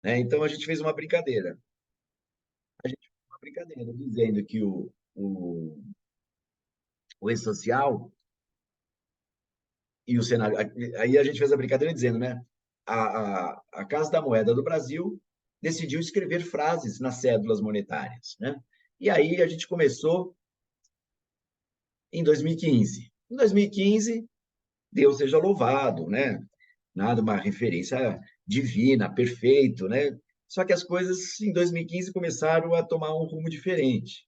né? Então, a gente fez uma brincadeira. A gente fez uma brincadeira dizendo que o E-Social e o Senado... Aí a gente fez a brincadeira dizendo, né? A Casa da Moeda do Brasil decidiu escrever frases nas cédulas monetárias, né? E aí a gente começou em 2015. Em 2015, Deus seja louvado, né? Nada, uma referência divina, perfeito, né? Só que as coisas em 2015 começaram a tomar um rumo diferente.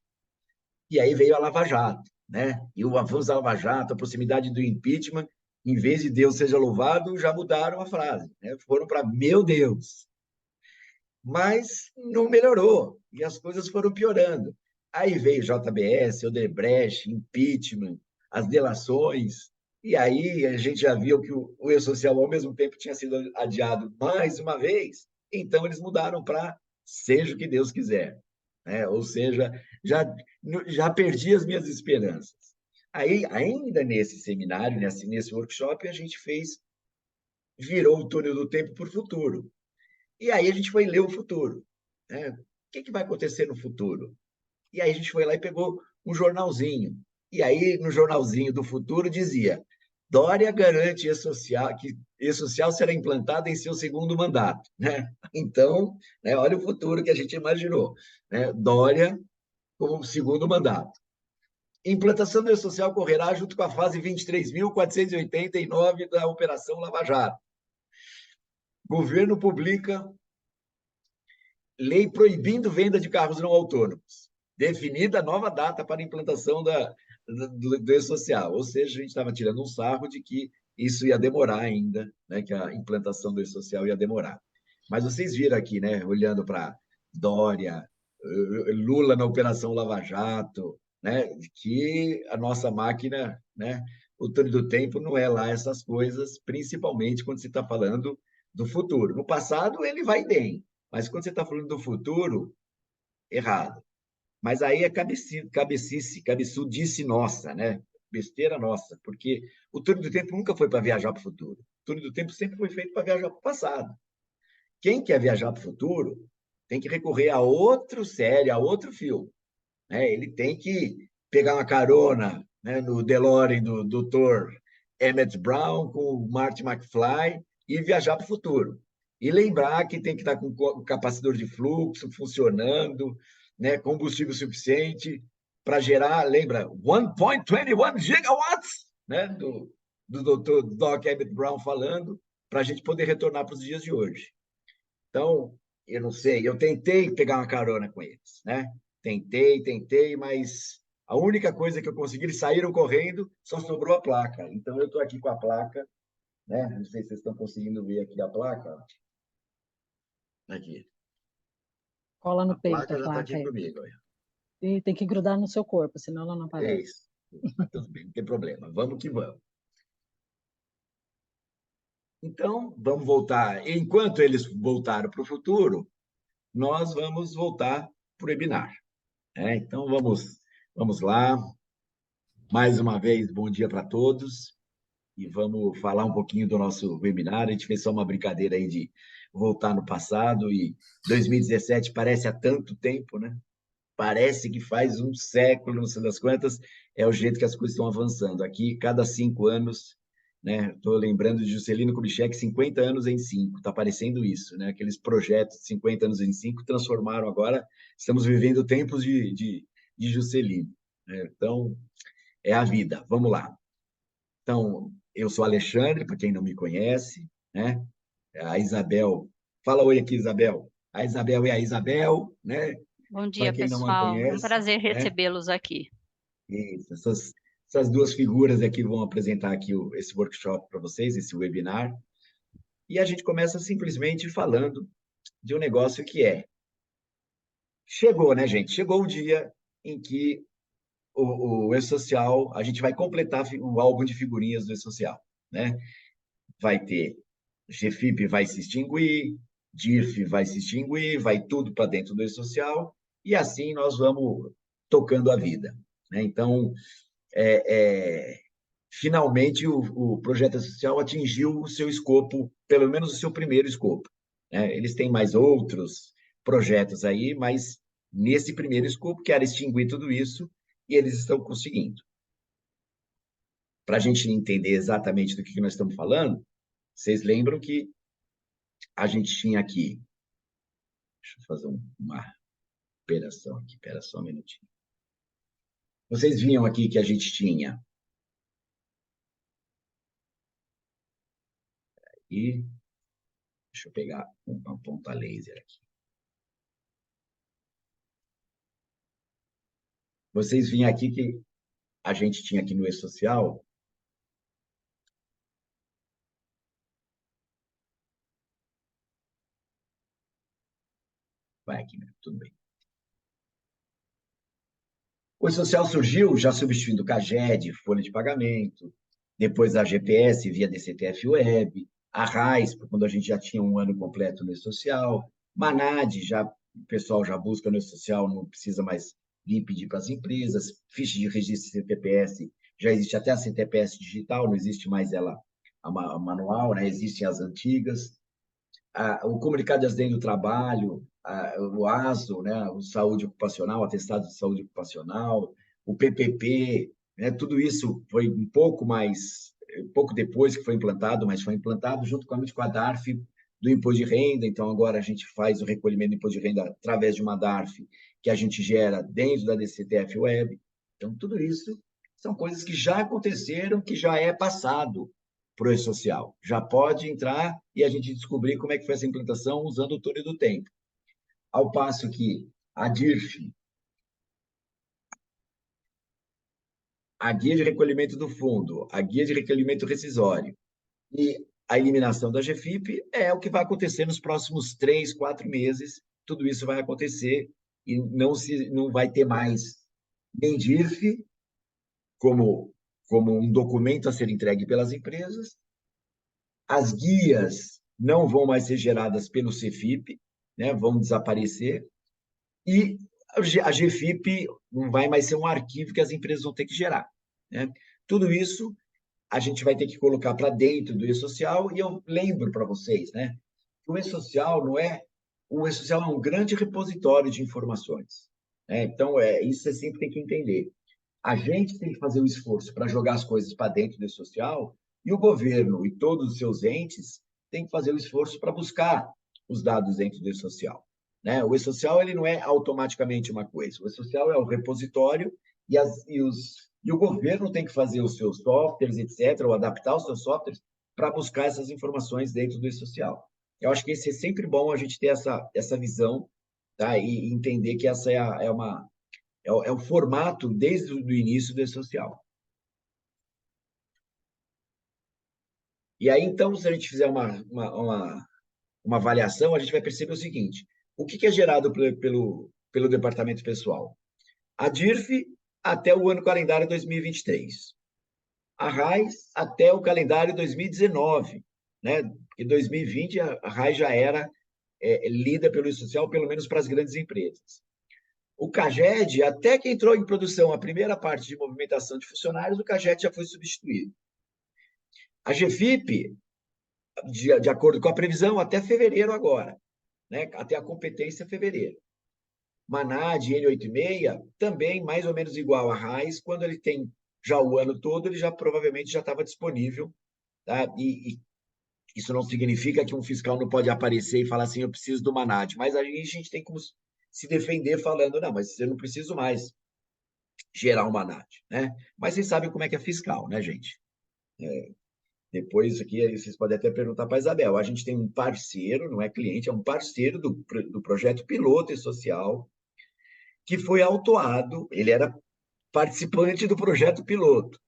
E aí veio a Lava Jato, né? E o avanço da Lava Jato, a proximidade do impeachment, em vez de Deus seja louvado, já mudaram a frase, né? Foram para meu Deus. Mas não melhorou e as coisas foram piorando. Aí veio JBS, Odebrecht, impeachment, as delações, e aí a gente já viu que o E-Social, ao mesmo tempo, tinha sido adiado mais uma vez, então eles mudaram para seja o que Deus quiser. Né? Ou seja, já, já perdi as minhas esperanças. Aí, ainda nesse seminário, nesse workshop, a gente virou o túnel do tempo para o futuro. E aí a gente foi ler o futuro. Né? O que vai acontecer no futuro? E aí a gente foi lá e pegou um jornalzinho. E aí, no jornalzinho do futuro, dizia: Dória garante que E-Social será implantada em seu segundo mandato. Né? Então, né, olha o futuro que a gente imaginou. Né? Dória como segundo mandato. Implantação do E-Social ocorrerá junto com a fase 23.489 da Operação Lava Jato. Governo publica lei proibindo venda de carros não autônomos. Definida a nova data para a implantação do E-Social. Ou seja, a gente estava tirando um sarro de que isso ia demorar ainda, né, que a implantação do E-Social ia demorar. Mas vocês viram aqui, né, olhando para Dória, Lula na Operação Lava Jato, né, que a nossa máquina, né, o túnel do tempo não é lá essas coisas, principalmente quando se está falando do futuro. No passado, ele vai bem, mas quando você está falando do futuro, errado. Mas aí é cabeçudice nossa, né? Besteira nossa, porque o túnel do tempo nunca foi para viajar para o futuro. O túnel do tempo sempre foi feito para viajar para o passado. Quem quer viajar para o futuro tem que recorrer a outro série, a outro filme. Né? Ele tem que pegar uma carona, né, no DeLorean do Dr. Emmett Brown com o Marty McFly e viajar para o futuro. E lembrar que tem que estar com o capacitor de fluxo funcionando, né, combustível suficiente para gerar, lembra, 1,21 gigawatts, né, do Dr. Doc Emmett Brown falando, para a gente poder retornar para os dias de hoje. Então, eu não sei, eu tentei pegar uma carona com eles, né? Tentei, mas a única coisa que eu consegui, eles saíram correndo, só sobrou a placa. Então, eu estou aqui com a placa, né? Não sei se vocês estão conseguindo ver aqui a placa. Aqui. Cola no A peito placa a já está aqui placa aí. comigo. Olha. E tem que grudar no seu corpo, senão ela não É aparece. isso. Mas tudo bem, não tem problema. Vamos que vamos. Então, vamos voltar. Enquanto eles voltaram para o futuro, nós vamos voltar para o webinar. Né? Então, vamos lá. Mais uma vez, bom dia para todos e vamos falar um pouquinho do nosso webinar. A gente fez só uma brincadeira aí de voltar no passado e 2017 parece há tanto tempo, né? Parece que faz um século, não sei das quantas, é o jeito que as coisas estão avançando. Aqui, cada 5 anos, né? Estou lembrando de Juscelino Kubitschek, 50 anos em 5, está parecendo isso, né? Aqueles projetos de 50 anos em 5 transformaram agora, estamos vivendo tempos de Juscelino. Né? Então, é a vida. Vamos lá. Então, eu sou Alexandre, para quem não me conhece, né? A Isabel, fala oi aqui, Isabel. A Isabel é a Isabel, né? Bom Para dia, quem não a pessoal. É um conhece, prazer né? recebê-los aqui. Isso, essas duas figuras aqui vão apresentar aqui esse workshop para vocês, esse webinar. E a gente começa simplesmente falando de um negócio que chegou, né, gente? Chegou o dia em que o E-Social, a gente vai completar o álbum de figurinhas do E-Social, né? Vai ter GFIP vai se extinguir, DIRF vai se extinguir, vai tudo para dentro do E-Social, e assim nós vamos tocando a vida. Né? Então, finalmente, o projeto social atingiu o seu escopo, pelo menos o seu primeiro escopo. né? Eles têm mais outros projetos aí, mas nesse primeiro escopo, que era extinguir tudo isso, e eles estão conseguindo. Para a gente entender exatamente do que nós estamos falando, vocês lembram que a gente tinha aqui, deixa eu fazer uma operação aqui, espera só um minutinho. Vocês viam aqui que a gente tinha, e deixa eu pegar uma ponta laser aqui. Vocês viam aqui que a gente tinha aqui no E-Social, vai aqui, né? Tudo bem. O E-Social surgiu já substituindo o CAGED, folha de pagamento, depois a GPS via DCTF Web, a RAIS, quando a gente já tinha um ano completo no E-Social, Manad, já, o pessoal já busca no E-Social, não precisa mais vir pedir para as empresas, ficha de registro CTPS, já existe até a CTPS digital, não existe mais ela a manual, né? Existem as antigas. O comunicado de acidente do trabalho, o ASO, né, o saúde ocupacional, atestado de saúde ocupacional, o PPP, né, tudo isso foi um pouco depois que foi implantado, mas foi implantado juntamente com a DARF do imposto de renda. Então, agora a gente faz o recolhimento do imposto de renda através de uma DARF que a gente gera dentro da DCTF Web. Então, tudo isso são coisas que já aconteceram, que já é passado para o E-Social. Já pode entrar e a gente descobrir como é que foi essa implantação usando o túnel do tempo. Ao passo que a DIRF, a guia de recolhimento do fundo, a guia de recolhimento rescisório e a eliminação da GFIP é o que vai acontecer nos próximos 3, 4 meses. Tudo isso vai acontecer e não vai ter mais nem DIRF como um documento a ser entregue pelas empresas. As guias não vão mais ser geradas pelo Cefip, né? Vão desaparecer, e a GFIP não vai mais ser um arquivo que as empresas vão ter que gerar, né? Tudo isso a gente vai ter que colocar para dentro do E-Social, e eu lembro para vocês, né? O E-Social não é... O E-Social é um grande repositório de informações, né? Então, isso você sempre tem que entender. A gente tem que fazer o esforço para jogar as coisas para dentro do social, e o governo e todos os seus entes têm que fazer o esforço para buscar os dados dentro do social, né? O e-social ele não é automaticamente uma coisa. O e-social é o repositório e o governo tem que fazer os seus softwares, etc., ou adaptar os seus softwares para buscar essas informações dentro do e-social. Eu acho que isso é sempre bom a gente ter essa visão, tá? E entender que essa é o formato desde o início do E-Social. E aí, então, se a gente fizer uma avaliação, a gente vai perceber o seguinte: o que é gerado pelo departamento pessoal? A DIRF até o ano calendário 2023. A RAIS até o calendário 2019, né? Porque 2020 a RAIS já era lida pelo E-Social, pelo menos para as grandes empresas. O CAGED, até que entrou em produção a primeira parte de movimentação de funcionários, o CAGED já foi substituído. A GFIP, de acordo com a previsão, até fevereiro agora, né? Até a competência fevereiro. Manad, N86, também mais ou menos igual a RAIS, quando ele tem já o ano todo, ele já provavelmente já estava disponível, tá? E isso não significa que um fiscal não pode aparecer e falar assim, eu preciso do Manad, mas aí a gente tem como se defender falando, não, mas eu não preciso mais gerar um Manad, né? Mas vocês sabem como é que é fiscal, né, gente? Depois aqui vocês podem até perguntar para a Isabel. A gente tem um parceiro, não é cliente, é um parceiro do projeto piloto e social, que foi autuado, ele era participante do projeto piloto,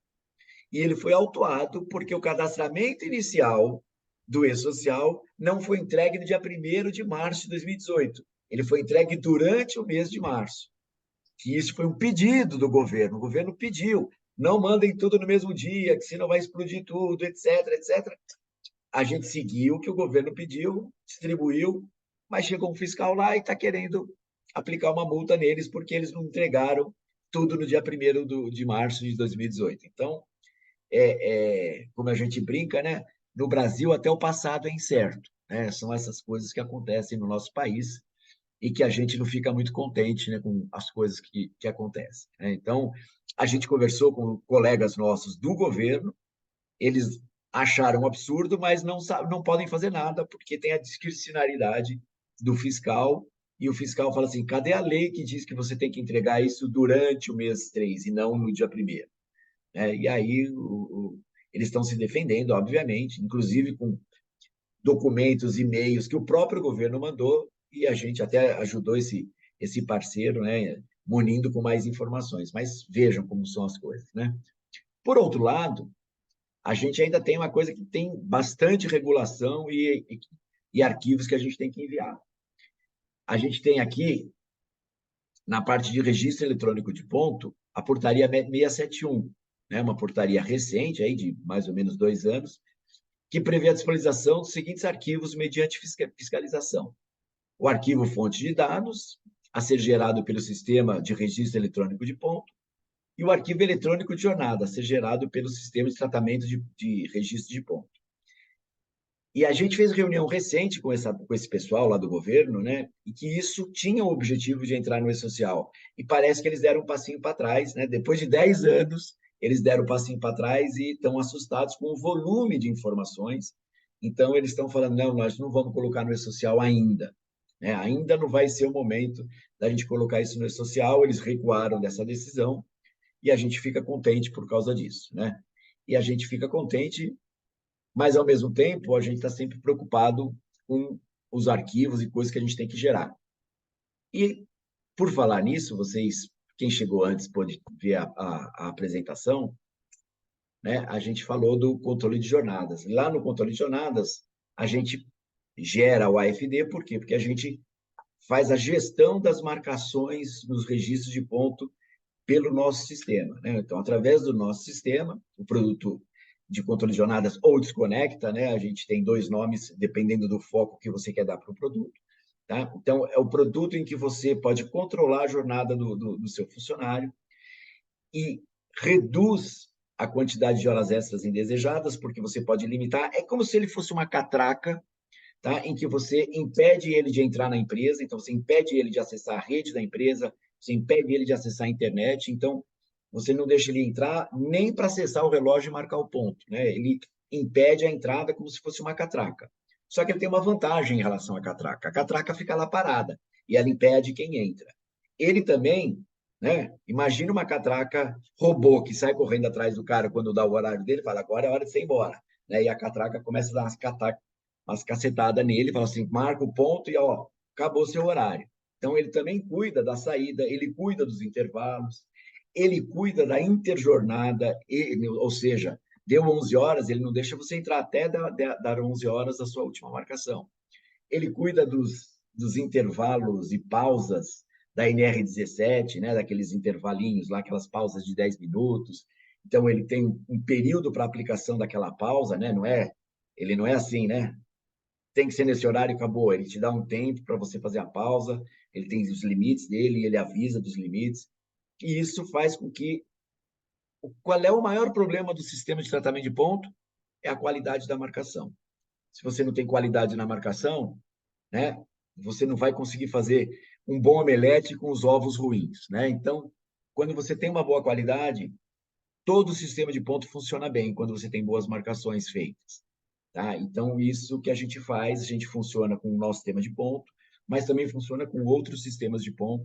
e ele foi autuado porque o cadastramento inicial do E-Social não foi entregue no dia 1º de março de 2018. Ele foi entregue durante o mês de março. Que isso foi um pedido do governo. O governo pediu, não mandem tudo no mesmo dia, que senão vai explodir tudo, etc, etc. A gente seguiu o que o governo pediu, distribuiu, mas chegou um fiscal lá e está querendo aplicar uma multa neles porque eles não entregaram tudo no dia 1º de março de 2018. Então, como a gente brinca, né? No Brasil, até o passado é incerto. né? São essas coisas que acontecem no nosso país e que a gente não fica muito contente, né, com as coisas que acontecem, né? Então, a gente conversou com colegas nossos do governo, eles acharam um absurdo, mas não podem fazer nada, porque tem a discricionariedade do fiscal, e o fiscal fala assim, cadê a lei que diz que você tem que entregar isso durante o mês 3 e não no dia primeiro? E aí eles estão se defendendo, obviamente, inclusive com documentos, e-mails que o próprio governo mandou, e a gente até ajudou esse parceiro, né, munindo com mais informações. Mas vejam como são as coisas, né? Por outro lado, a gente ainda tem uma coisa que tem bastante regulação e arquivos que a gente tem que enviar. A gente tem aqui, na parte de registro eletrônico de ponto, a portaria 671, né, uma portaria recente, aí, de mais ou menos 2 anos, que prevê a disponibilização dos seguintes arquivos mediante fiscalização. O arquivo fonte de dados, a ser gerado pelo sistema de registro eletrônico de ponto, e o arquivo eletrônico de jornada, a ser gerado pelo sistema de tratamento de registro de ponto. E a gente fez reunião recente com esse pessoal lá do governo, né? E que isso tinha o objetivo de entrar no e-social. E parece que eles deram um passinho para trás, né? Depois de 10 anos, eles deram um passinho para trás e estão assustados com o volume de informações. Então, eles estão falando, não, nós não vamos colocar no e-social ainda. Né? Ainda não vai ser o momento da gente colocar isso no e-social. Eles recuaram dessa decisão e a gente fica contente por causa disso, né? E a gente fica contente, mas, ao mesmo tempo, a gente está sempre preocupado com os arquivos e coisas que a gente tem que gerar. E, por falar nisso, vocês, quem chegou antes pode ver a apresentação, né? A gente falou do controle de jornadas. Lá no controle de jornadas, a gente gera o AFD, por quê? Porque a gente faz a gestão das marcações nos registros de ponto pelo nosso sistema, né? Então, através do nosso sistema, o produto de controle de jornadas ou desconecta, né? A gente tem dois nomes, dependendo do foco que você quer dar para o produto, tá? Então, é o produto em que você pode controlar a jornada do seu funcionário e reduz a quantidade de horas extras indesejadas, porque você pode limitar. É como se ele fosse uma catraca, tá? Em que você impede ele de entrar na empresa, então você impede ele de acessar a rede da empresa, você impede ele de acessar a internet, então você não deixa ele entrar nem para acessar o relógio e marcar o ponto, né? Ele impede a entrada como se fosse uma catraca. Só que ele tem uma vantagem em relação à catraca. A catraca fica lá parada e ela impede quem entra. Ele também, né? Imagina uma catraca robô que sai correndo atrás do cara quando dá o horário dele, fala agora é hora de você ir embora, né? E a catraca começa a dar umas cacetadas nele, fala assim, marca o ponto e ó, acabou seu horário. Então ele também cuida da saída, ele cuida dos intervalos, ele cuida da interjornada, ou seja, deu 11 horas, ele não deixa você entrar até dar 11 horas da sua última marcação. Ele cuida dos intervalos e pausas da NR17, né, daqueles intervalinhos lá, aquelas pausas de 10 minutos. Então, ele tem um período para aplicação daquela pausa, né? Ele não é assim, né? Tem que ser nesse horário e acabou. Ele te dá um tempo para você fazer a pausa, ele tem os limites dele, ele avisa dos limites. E isso faz com que. Qual é o maior problema do sistema de tratamento de ponto? É a qualidade da marcação. Se você não tem qualidade na marcação, né, você não vai conseguir fazer um bom omelete com os ovos ruins, né? Então, quando você tem uma boa qualidade, todo o sistema de ponto funciona bem quando você tem boas marcações feitas. Tá? Então, isso que a gente faz, a gente funciona com o nosso sistema de ponto, mas também funciona com outros sistemas de ponto,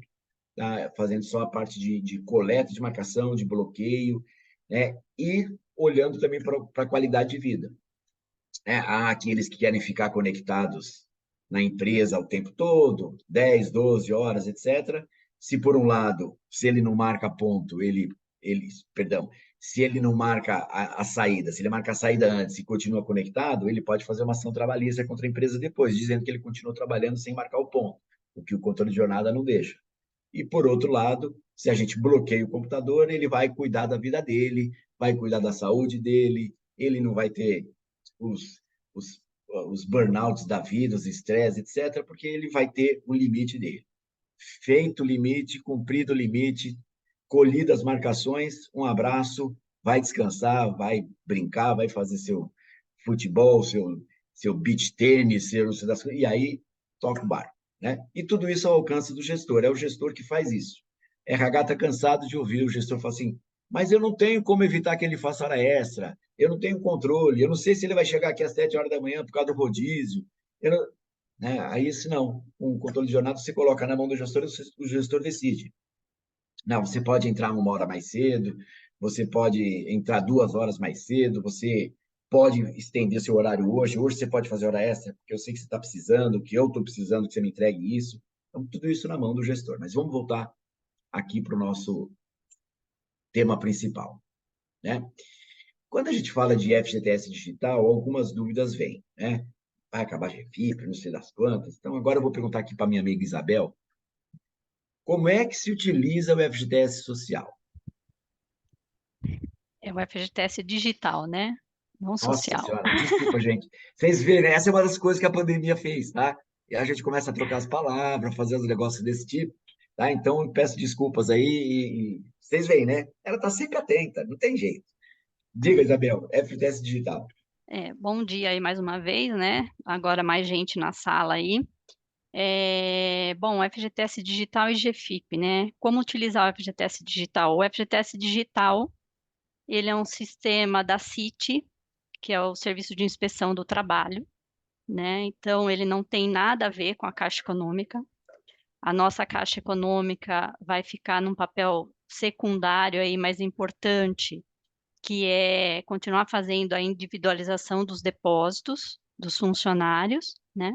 tá? Fazendo só a parte de coleta, de marcação, de bloqueio, né? E olhando também para a qualidade de vida. Né? Há aqueles que querem ficar conectados na empresa o tempo todo, 10, 12 horas, etc. Se por um lado, se ele não marca ponto, perdão, se ele não marca a saída, se ele marca a saída antes e continua conectado, ele pode fazer uma ação trabalhista contra a empresa depois, dizendo que ele continuou trabalhando sem marcar o ponto, o que o controle de jornada não deixa. E, por outro lado, se a gente bloqueia o computador, ele vai cuidar da vida dele, vai cuidar da saúde dele, ele não vai ter os, os, os burnouts da vida, os estresses, etc., porque ele vai ter o limite dele. Feito o limite, cumprido o limite, colhido as marcações, um abraço, vai descansar, vai brincar, vai fazer seu futebol, seu beach tênis, seu não sei das coisas, e aí toca o barco, né? E tudo isso ao alcance do gestor, é o gestor que faz isso. RH está cansado de ouvir o gestor falar assim, mas eu não tenho como evitar que ele faça hora extra, eu não tenho controle, eu não sei se ele vai chegar aqui às 7 horas da manhã por causa do rodízio, eu não, né? Aí, se não, com o controle de jornada, você coloca na mão do gestor, o gestor decide. Não, você pode entrar 1 hora mais cedo, você pode entrar 2 horas mais cedo, você pode estender seu horário hoje, hoje você pode fazer hora extra, porque eu sei que você está precisando, que eu estou precisando que você me entregue isso. Então, tudo isso na mão do gestor. Mas vamos voltar aqui para o nosso tema principal, né? Quando a gente fala de FGTS digital, algumas dúvidas vêm, né? Vai acabar a GFIP, não sei das quantas. Então, agora eu vou perguntar aqui para minha amiga Isabel, como é que se utiliza o FGTS social? É o FGTS digital, né? Não Nossa social. Senhora, desculpa, gente. Vocês verem, essa é uma das coisas que a pandemia fez, tá? E a gente começa a trocar as palavras, fazer os negócios desse tipo, tá? Então, eu peço desculpas aí e vocês veem, né? Ela tá sempre atenta, não tem jeito. Diga, Isabel, FGTS digital. Bom dia aí mais uma vez, né? Agora mais gente na sala aí. Bom, FGTS digital e GFIP, né? Como utilizar o FGTS digital? O FGTS digital, ele é um sistema da CIT, que é o Serviço de Inspeção do Trabalho, né? Então, ele não tem nada a ver com a Caixa Econômica. A nossa Caixa Econômica vai ficar num papel secundário aí, mais importante, que é continuar fazendo a individualização dos depósitos dos funcionários, né?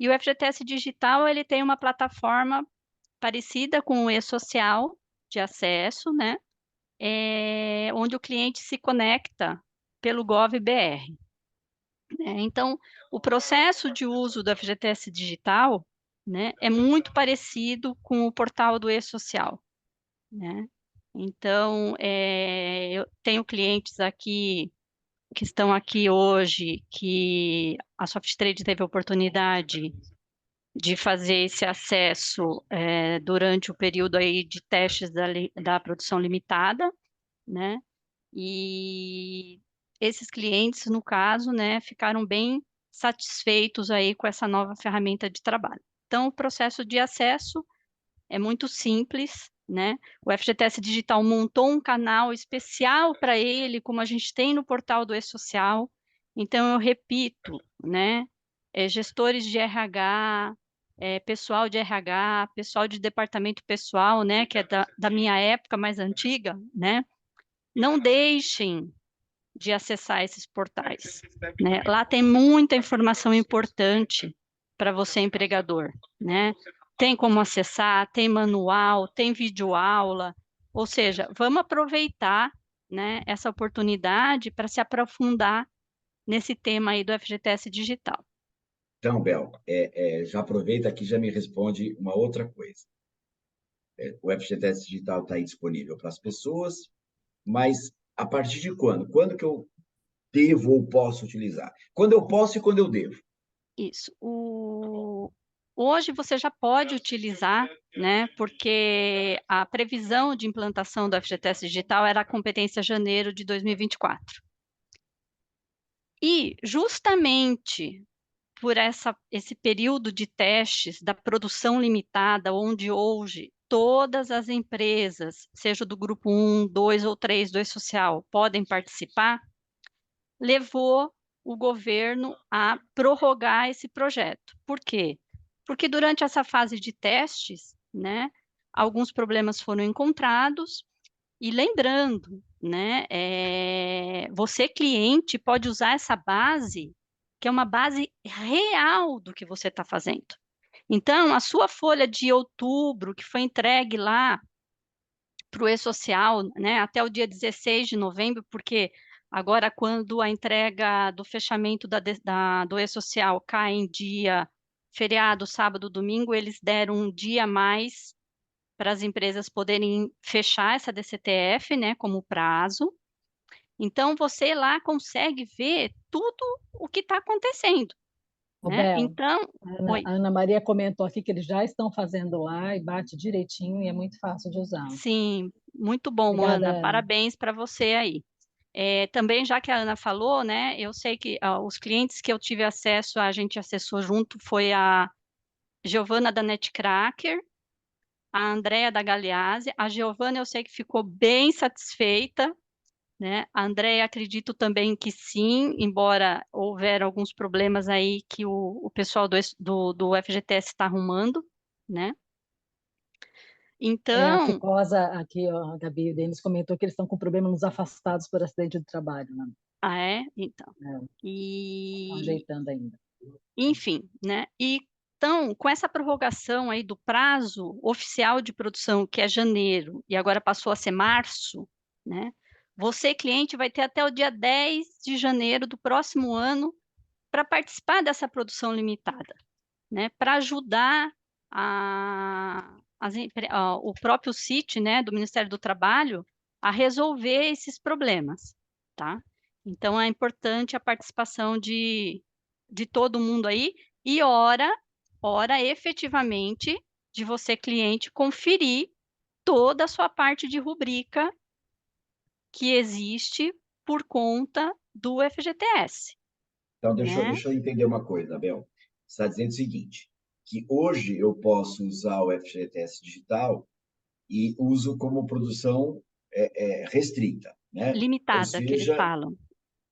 E o FGTS Digital, ele tem uma plataforma parecida com o e-social de acesso, né? Onde o cliente se conecta pelo Gov.br, né? Então, o processo de uso do FGTS Digital, né, é muito parecido com o portal do e-social, né? Então, eu tenho clientes aqui que estão aqui hoje, que a SoftTrade teve a oportunidade de fazer esse acesso durante o período aí de testes da produção limitada, né? E esses clientes, no caso, né, ficaram bem satisfeitos aí com essa nova ferramenta de trabalho. Então, o processo de acesso é muito simples, né? O FGTS Digital montou um canal especial para ele, como a gente tem no portal do E-Social. Então, eu repito, né? Gestores de RH, pessoal de RH, pessoal de departamento pessoal, né? Que é da minha época mais antiga, né? Não deixem de acessar esses portais, né? Lá tem muita informação importante para você, empregador, né? Tem como acessar, tem manual, tem videoaula, ou seja, vamos aproveitar, né, essa oportunidade para se aprofundar nesse tema aí do FGTS digital. Então, Bel, já aproveita aqui e já me responde uma outra coisa. O FGTS digital está aí disponível para as pessoas, mas a partir de quando? Quando que eu devo ou posso utilizar? Quando eu posso e quando eu devo? Isso. Hoje você já pode utilizar, né? Porque a previsão de implantação do FGTS digital era a competência janeiro de 2024. E justamente por esse período de testes da produção limitada, onde hoje todas as empresas, seja do grupo 1, 2 ou 3 do E-Social, podem participar, levou o governo a prorrogar esse projeto. Por quê? Porque durante essa fase de testes, né, alguns problemas foram encontrados, e lembrando, né, você cliente pode usar essa base, que é uma base real do que você está fazendo. Então, a sua folha de outubro, que foi entregue lá para o E-Social, né, até o dia 16 de novembro, porque agora, quando a entrega do fechamento do E-Social cai em dia feriado, sábado, domingo, eles deram um dia a mais para as empresas poderem fechar essa DCTF, né, como prazo. Então, você lá consegue ver tudo o que está acontecendo, Ô, né? Bel, Então, a oi. Ana Maria comentou aqui que eles já estão fazendo lá e bate direitinho e é muito fácil de usar. Sim, muito bom, Obrigada, Ana. Ana. Parabéns para você aí. Também, já que a Ana falou, né, eu sei que os clientes que eu tive acesso, a gente acessou junto, foi a Giovana da Netcracker, a Andrea da Galeazzi. A Giovana eu sei que ficou bem satisfeita, né? A Andrea acredito também que sim, embora houver alguns problemas aí que o pessoal do FGTS está arrumando, né? A Então, Ficosa, aqui, ó, a Gabi Denis comentou que eles estão com problema nos afastados por acidente de trabalho, né? então. Estão E, ajeitando ainda. enfim, né? E então, com essa prorrogação aí do prazo oficial de produção, que é janeiro, e agora passou a ser março, né? Você, cliente, vai ter até o dia 10 de janeiro do próximo ano para participar dessa produção limitada, né? Para ajudar o próprio CIT, né, do Ministério do Trabalho, a resolver esses problemas, tá? Então, é importante a participação de todo mundo aí e ora efetivamente de você, cliente, conferir toda a sua parte de rubrica que existe por conta do FGTS, Então, né? deixa eu entender uma coisa, Abel. Você está dizendo o seguinte, que hoje eu posso usar o FGTS digital e uso como produção restrita, né? Ou Limitada, que eles seja, falam.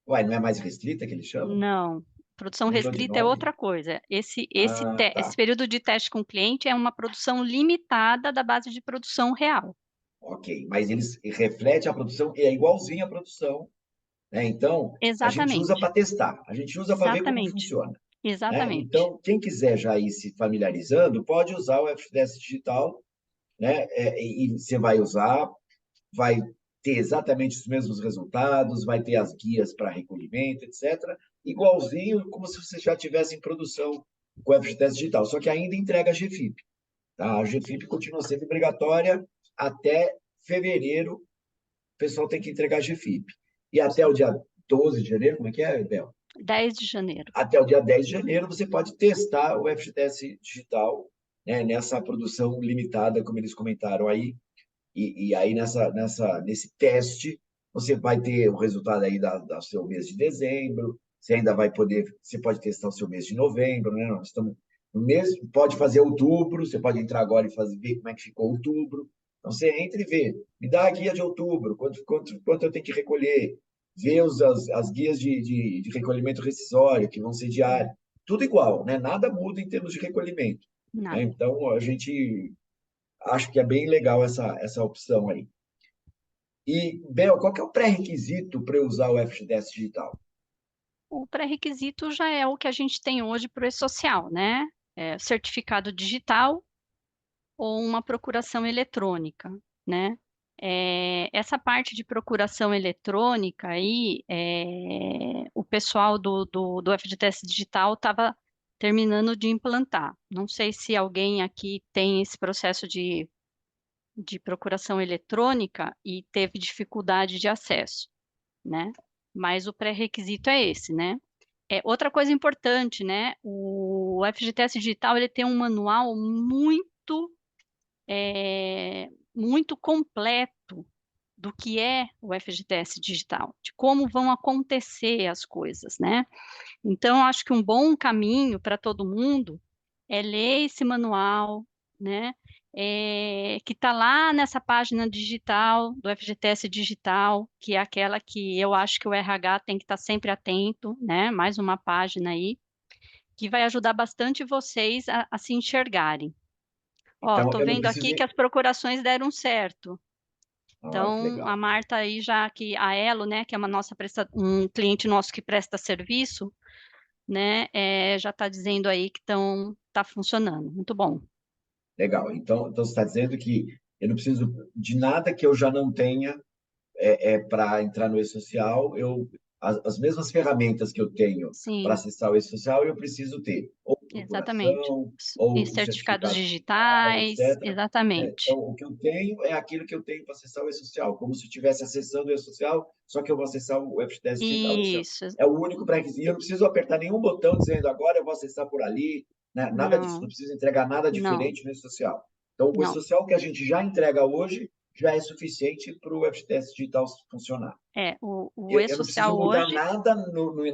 uai, não é mais restrita que eles chamam? Não, produção Mudou de restrita é nome? outra coisa. Ah, Esse tá. período de teste com o cliente é uma produção limitada da base de produção real. Ok. Mas eles refletem a produção e é igualzinho à produção, né? Então, a gente usa Exatamente, para testar, a gente usa para ver como exatamente, funciona, né? exatamente, Então, quem quiser já ir se familiarizando, pode usar o FDS Digital, né? E você vai usar, vai ter exatamente os mesmos resultados, vai ter as guias para recolhimento, etc. Igualzinho como se você já tivesse em produção com o FGTS Digital, só que ainda entrega a GFIP. Tá? A GFIP continua sendo obrigatória até fevereiro, o pessoal tem que entregar a GFIP. E até o sim. dia 12 de janeiro, como é que é, Bel? 10 de janeiro. Até o dia 10 de janeiro, você pode testar o FGTS Digital, né, nessa produção limitada, como eles comentaram aí, e aí, nesse teste, você vai ter o resultado aí do seu mês de dezembro, você ainda vai poder, você pode testar o seu mês de novembro, né? Nós estamos no mês, pode fazer outubro, você pode entrar agora e ver como é que ficou outubro. Então, você entra e vê, me dá a guia de outubro, quanto eu tenho que recolher, vê as guias de recolhimento rescisório, que vão ser diárias, tudo igual, né? Nada muda em termos de recolhimento, né? Nada. Então, a gente acho que é bem legal essa opção aí. E, Bel, qual que é o pré-requisito para eu usar o FGTS digital? O pré-requisito já é o que a gente tem hoje para o e-social, né? Certificado digital ou uma procuração eletrônica, né? Essa parte de procuração eletrônica aí, o pessoal do FGTS Digital estava terminando de implantar. Não sei se alguém aqui tem esse processo de procuração eletrônica e teve dificuldade de acesso, né? Mas o pré-requisito é esse, né? Outra coisa importante, né? O FGTS Digital ele tem um manual muito completo do que é o FGTS digital, de como vão acontecer as coisas, né? Então, eu acho que um bom caminho para todo mundo é ler esse manual, né? Que está lá nessa página digital do FGTS Digital, que é aquela que eu acho que o RH tem que estar sempre atento, né? Mais uma página aí, que vai ajudar bastante vocês a se enxergarem. Ó, Então, tô eu não vendo preciso. aqui que as procurações deram certo. Ah, que Então, a legal. Marta aí já que a Elo, né, que é um cliente nosso que presta serviço, né, já está dizendo aí que tá funcionando. Muito bom. Legal. Então, você está dizendo que eu não preciso de nada que eu já não tenha para entrar no e-social, as mesmas ferramentas que eu tenho para Sim, acessar o e-social, eu preciso ter, ou exatamente. procuração, E ou o certificados certificado digital, digitais, etc. Né? exatamente. Então, o que eu tenho é aquilo que eu tenho para acessar o e-social, como se eu estivesse acessando o e-social, só que eu vou acessar o FGTS digital. Esse Isso, é o único pré-requisito. E eu não preciso apertar nenhum botão dizendo agora eu vou acessar por ali, né? Nada disso, não não, preciso entregar nada não, diferente no e-social. Então, o não. e-social que a gente já entrega hoje já é suficiente para o FGTS digital funcionar. O Eu não preciso e-social mudar hoje, nada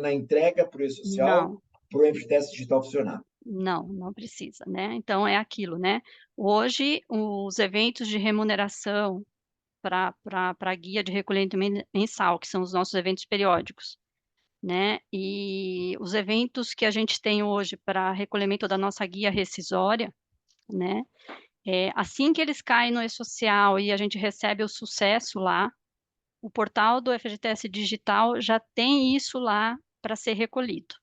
na entrega para o e-social, não, para o FGTS digital funcionar. não precisa, né? Então, é aquilo, né? Hoje, os eventos de remuneração para a guia de recolhimento mensal, que são os nossos eventos periódicos, né? E os eventos que a gente tem hoje para recolhimento da nossa guia rescisória, né? Assim que eles caem no e-social e a gente recebe o sucesso lá, o portal do FGTS Digital já tem isso lá para ser recolhido.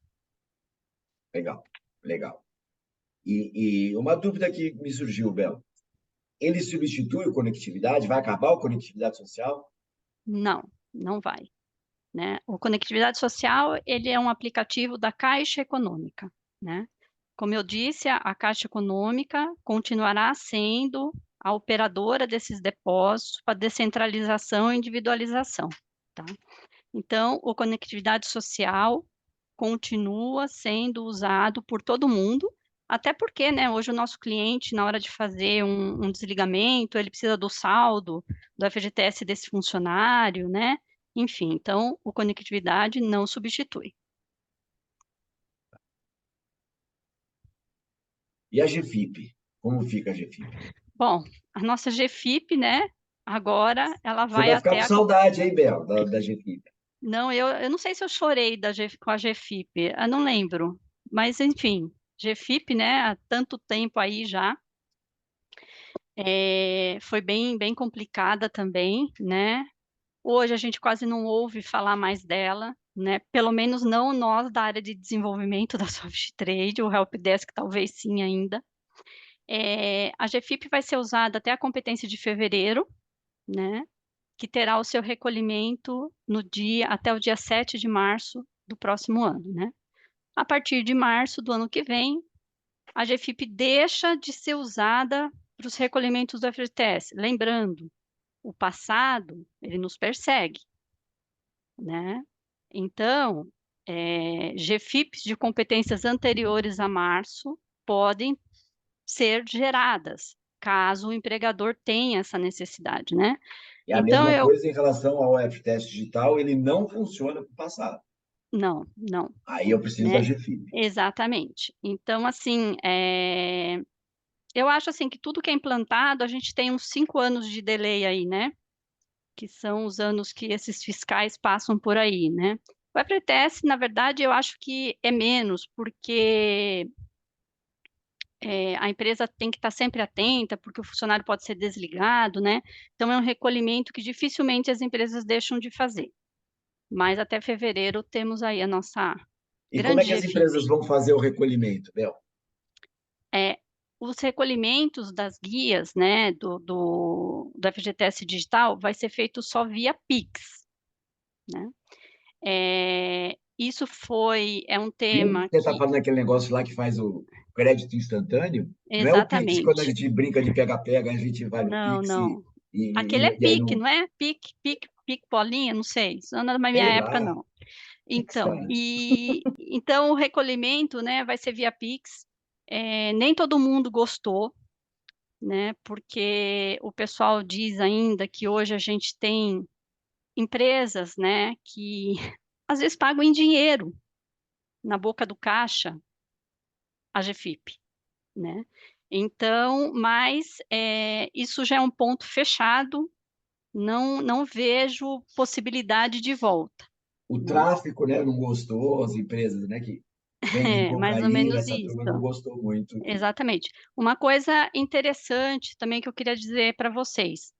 Legal, legal. E uma dúvida que me surgiu, Bel. Ele substitui o conectividade? Vai acabar o conectividade social? Não vai, né? O Conectividade Social, ele é um aplicativo da Caixa Econômica, né? Como eu disse, a Caixa Econômica continuará sendo a operadora desses depósitos para descentralização e individualização, tá? Então, o Conectividade Social continua sendo usado por todo mundo, até porque, né, hoje o nosso cliente, na hora de fazer um desligamento, ele precisa do saldo do FGTS desse funcionário, né? Enfim, então, o Conectividade não substitui. E a GFIP? Como fica a GFIP? Bom, a nossa GFIP, né, agora ela Você vai vai ficar até com a... saudade, hein, Bel, da GFIP? Não, eu não sei se eu chorei com a GFIP, eu não lembro, mas enfim, GFIP, né, há tanto tempo aí já, foi bem complicada também, né? Hoje a gente quase não ouve falar mais dela, né? Pelo menos não nós da área de desenvolvimento da Soft Trade, o Helpdesk talvez sim ainda. A GFIP vai ser usada até a competência de fevereiro, né? Que terá o seu recolhimento até o dia 7 de março do próximo ano, né? A partir de março do ano que vem, a GFIP deixa de ser usada para os recolhimentos do FGTS. Lembrando, o passado, ele nos persegue, né? Então, GFIPs de competências anteriores a março podem ser geradas, caso o empregador tenha essa necessidade, né? É a Então, mesma coisa em relação ao FTS digital, ele não funciona para o passado. não, Aí eu preciso da né? GFIP. Exatamente. Então, assim, eu acho assim que tudo que é implantado, a gente tem uns 5 anos de delay aí, né? Que são os anos que esses fiscais passam por aí, né? O FGTS, na verdade, eu acho que é menos, porque a empresa tem que estar sempre atenta, porque o funcionário pode ser desligado, né? Então, é um recolhimento que dificilmente as empresas deixam de fazer. Mas até fevereiro temos aí a nossa E como é grande que as GFIP. empresas vão fazer o recolhimento, Bel? É, os recolhimentos das guias, né, do FGTS Digital vai ser feito só via Pix, né? Isso é um tema Você está que, falando daquele negócio lá que faz o crédito instantâneo? Não é o Pix, quando a exatamente, gente brinca de pega-pega, a gente vai no Pix não. Aquele é e aí PIC, não. não é? PIC bolinha, não sei, isso não é da minha Sei época, lá, não. Pix, Então, cara. então o recolhimento, né, vai ser via Pix. Nem todo mundo gostou, né, porque o pessoal diz ainda que hoje a gente tem empresas, né, que às vezes pagam em dinheiro na boca do caixa a GFIP, né? Então, mas isso já é um ponto fechado, não vejo possibilidade de volta, O né? tráfico, né, não gostou, as empresas, né, que vendem É, mais ou cocaína, menos essa turma não isso. gostou muito. Exatamente. Uma coisa interessante também que eu queria dizer para vocês,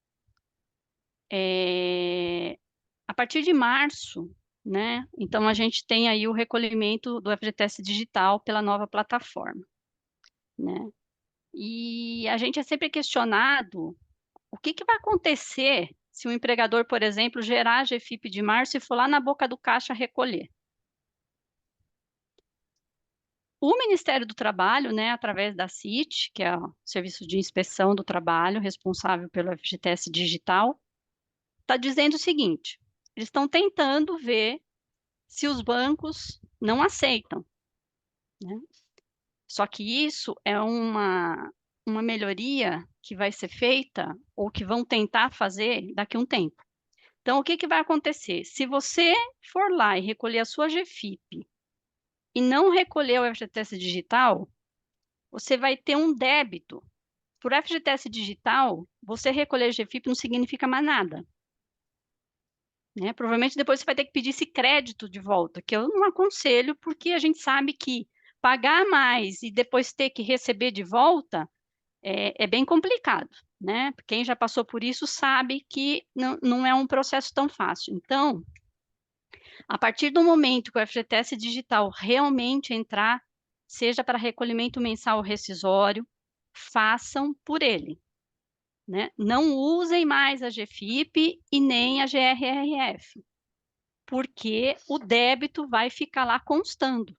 a partir de março, né? Então a gente tem aí o recolhimento do FGTS digital pela nova plataforma, né? E a gente é sempre questionado o que vai acontecer se o empregador, por exemplo, gerar a GFIP de março e for lá na boca do caixa recolher. O Ministério do Trabalho, né, através da CIT, que é o Serviço de Inspeção do Trabalho, responsável pelo FGTS digital, está dizendo o seguinte: eles estão tentando ver se os bancos não aceitam, né? Só que isso é uma melhoria que vai ser feita ou que vão tentar fazer daqui a um tempo. Então, o que que vai acontecer? Se você for lá e recolher a sua GFIP e não recolher o FGTS digital, você vai ter um débito. Por FGTS digital, você recolher GFIP não significa mais nada. Né? Provavelmente depois você vai ter que pedir esse crédito de volta, que eu não aconselho, porque a gente sabe que pagar mais e depois ter que receber de volta é bem complicado, né? Quem já passou por isso sabe que não é um processo tão fácil. Então, a partir do momento que o FGTS digital realmente entrar, seja para recolhimento mensal ou rescisório, façam por ele. Né? Não usem mais a GFIP e nem a GRRF, porque o débito vai ficar lá constando.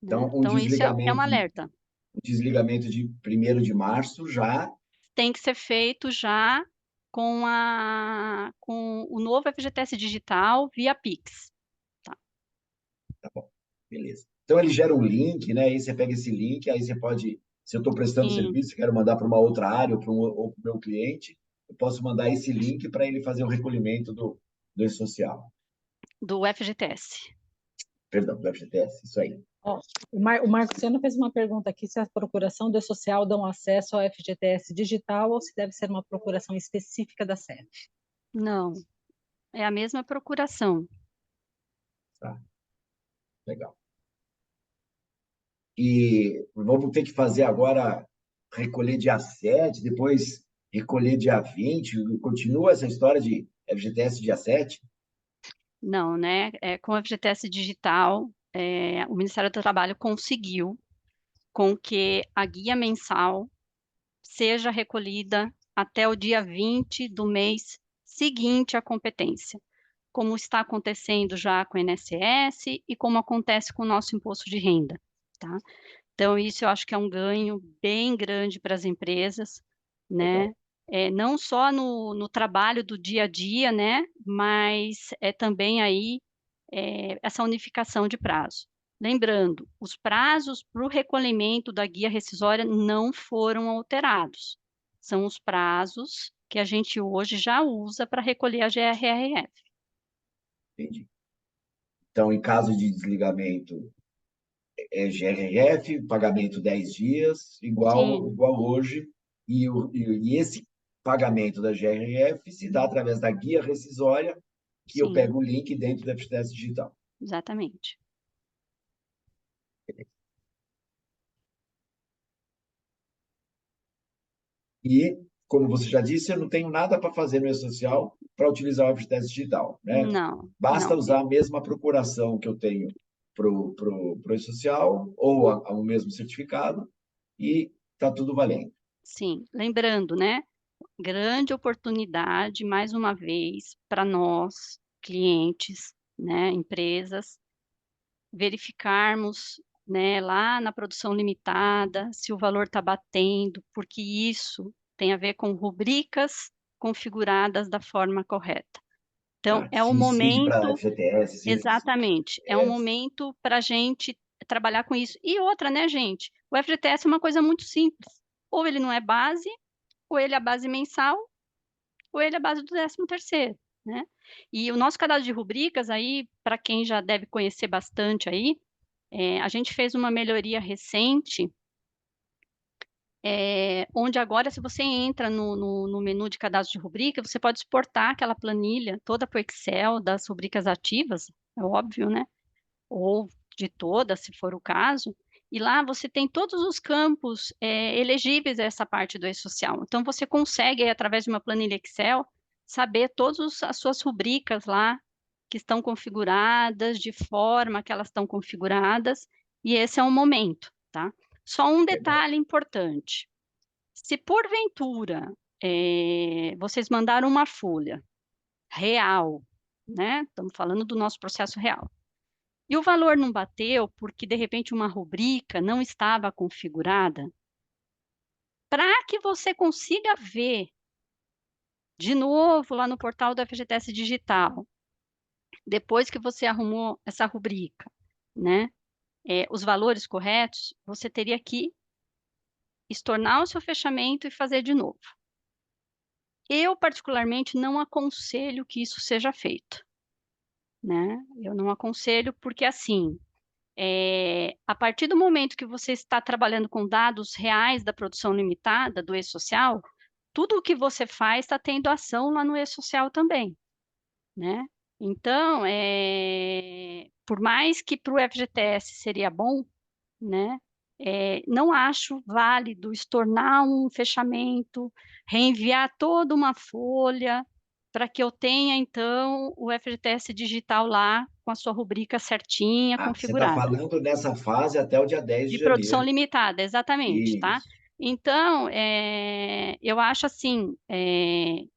Né? Então, Então, isso é um alerta. o desligamento de 1º de março já... Tem que ser feito já com o novo FGTS digital via Pix. Tá? Tá bom, beleza. Então, ele gera um link, né? Aí você pega esse link, aí você pode... Se eu estou prestando Sim, serviço, quero mandar para uma outra área ou para o meu cliente, eu posso mandar esse link para ele fazer o recolhimento do E-Social. do FGTS. Perdão, do FGTS, isso aí. Ó, o Marciano fez uma pergunta aqui se a procuração do E-Social dão acesso ao FGTS digital ou se deve ser uma procuração específica da SED. Não, é a mesma procuração. Tá, legal. E vamos ter que fazer agora, recolher dia 7, depois recolher dia 20. Continua essa história de FGTS dia 7? Não, né? Com o FGTS digital, o Ministério do Trabalho conseguiu com que a guia mensal seja recolhida até o dia 20 do mês seguinte à competência, como está acontecendo já com o INSS e como acontece com o nosso imposto de renda, tá? Então, isso eu acho que é um ganho bem grande para as empresas, né? Legal. Não só no trabalho do dia a dia, né? Mas também aí essa unificação de prazo. Lembrando, os prazos para o recolhimento da guia rescisória não foram alterados. São os prazos que a gente hoje já usa para recolher a GRRF. Entendi. Então, em caso de desligamento, é GRF, pagamento 10 dias, igual, Sim, igual hoje, e esse pagamento da GRF se dá através da guia rescisória, que eu sim, pego o link dentro da FGTS Digital. exatamente. E, como você já disse, eu não tenho nada para fazer no E-Social para utilizar o FGTS Digital, né? Não, Basta não. usar a mesma procuração que eu tenho para o E-Social, ou o mesmo certificado, e está tudo valendo. Sim, lembrando, né? Grande oportunidade, mais uma vez, para nós, clientes, né, empresas, verificarmos, né, lá na produção limitada, se o valor está batendo, porque isso tem a ver com rubricas configuradas da forma correta. Então, Tá? é o Se incide para momento, FGTS, exatamente, é um momento para a gente trabalhar com isso. E outra, né, gente? O FGTS é uma coisa muito simples. Ou ele não é base, ou ele é a base mensal, ou ele é a base do 13º, né? E o nosso cadastro de rubricas aí, para quem já deve conhecer bastante aí, a gente fez uma melhoria recente, onde agora, se você entra no menu de cadastro de rubrica, você pode exportar aquela planilha toda para o Excel das rubricas ativas, é óbvio, né? Ou de todas, se for o caso, e lá você tem todos os campos elegíveis a essa parte do E-Social. Então, você consegue, através de uma planilha Excel, saber todas as suas rubricas lá que estão configuradas, de forma que elas estão configuradas, e esse é o momento, tá? Só um Legal. detalhe importante. Se porventura vocês mandaram uma folha real, né? Estamos falando do nosso processo real. E o valor não bateu porque, de repente, uma rubrica não estava configurada. Para que você consiga ver de novo lá no portal do FGTS Digital, depois que você arrumou essa rubrica, né, os valores corretos, você teria que estornar o seu fechamento e fazer de novo. Eu, particularmente, não aconselho que isso seja feito, né? Eu não aconselho porque, assim, a partir do momento que você está trabalhando com dados reais da produção limitada, do e-social, tudo o que você faz está tendo ação lá no e-social também, né? Então, por mais que para o FGTS seria bom, né? Não acho válido estornar um fechamento, reenviar toda uma folha para que eu tenha, então, o FGTS digital lá com a sua rubrica certinha, Ah, você está configurada. falando nessa fase até o dia 10 de De produção janeiro. limitada, exatamente, tá? Isso. Então, eu acho assim,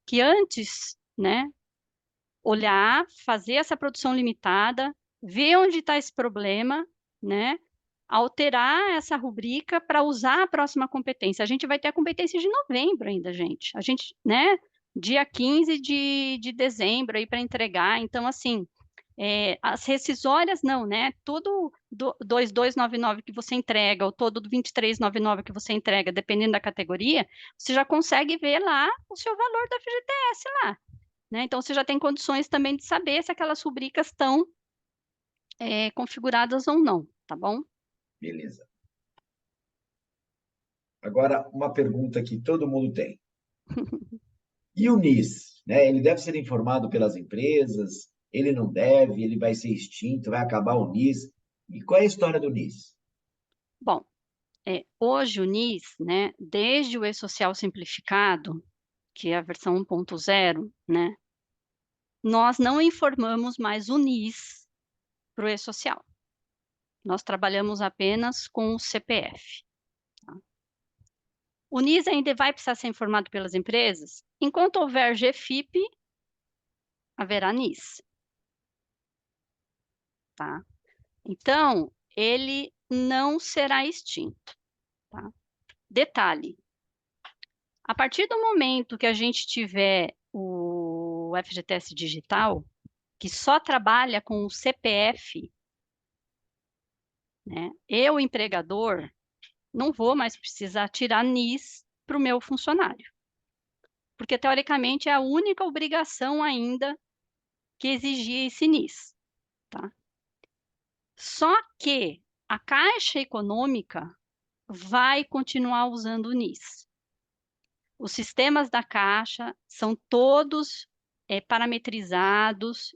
que antes, né, olhar, fazer essa produção limitada, ver onde está esse problema, né? Alterar essa rubrica para usar a próxima competência. A gente vai ter a competência de novembro ainda, gente. A gente, né? Dia 15 de dezembro aí para entregar. Então, assim, as rescisórias não, né? Todo do 2299 que você entrega, ou todo do 2399 que você entrega, dependendo da categoria, você já consegue ver lá o seu valor da FGTS lá, né? Então, você já tem condições também de saber se aquelas rubricas estão configuradas ou não, tá bom? Beleza. Agora, uma pergunta que todo mundo tem. E o NIS, né? Ele deve ser informado pelas empresas? Ele não deve? Ele vai ser extinto? Vai acabar o NIS? E qual é a história do NIS? Bom, hoje o NIS, né, desde o e-social simplificado, que é a versão 1.0, né, nós não informamos mais o NIS para o e-social. Nós trabalhamos apenas com o CPF. Tá? O NIS ainda vai precisar ser informado pelas empresas? Enquanto houver GFIP, haverá NIS. Tá? Então, ele não será extinto. Tá? Detalhe, a partir do momento que a gente tiver o FGTS digital, que só trabalha com o CPF, né? Eu, empregador, não vou mais precisar tirar NIS para o meu funcionário, porque teoricamente é a única obrigação ainda que exigia esse NIS, tá? Só que a Caixa Econômica vai continuar usando o NIS. Os sistemas da Caixa são todos parametrizados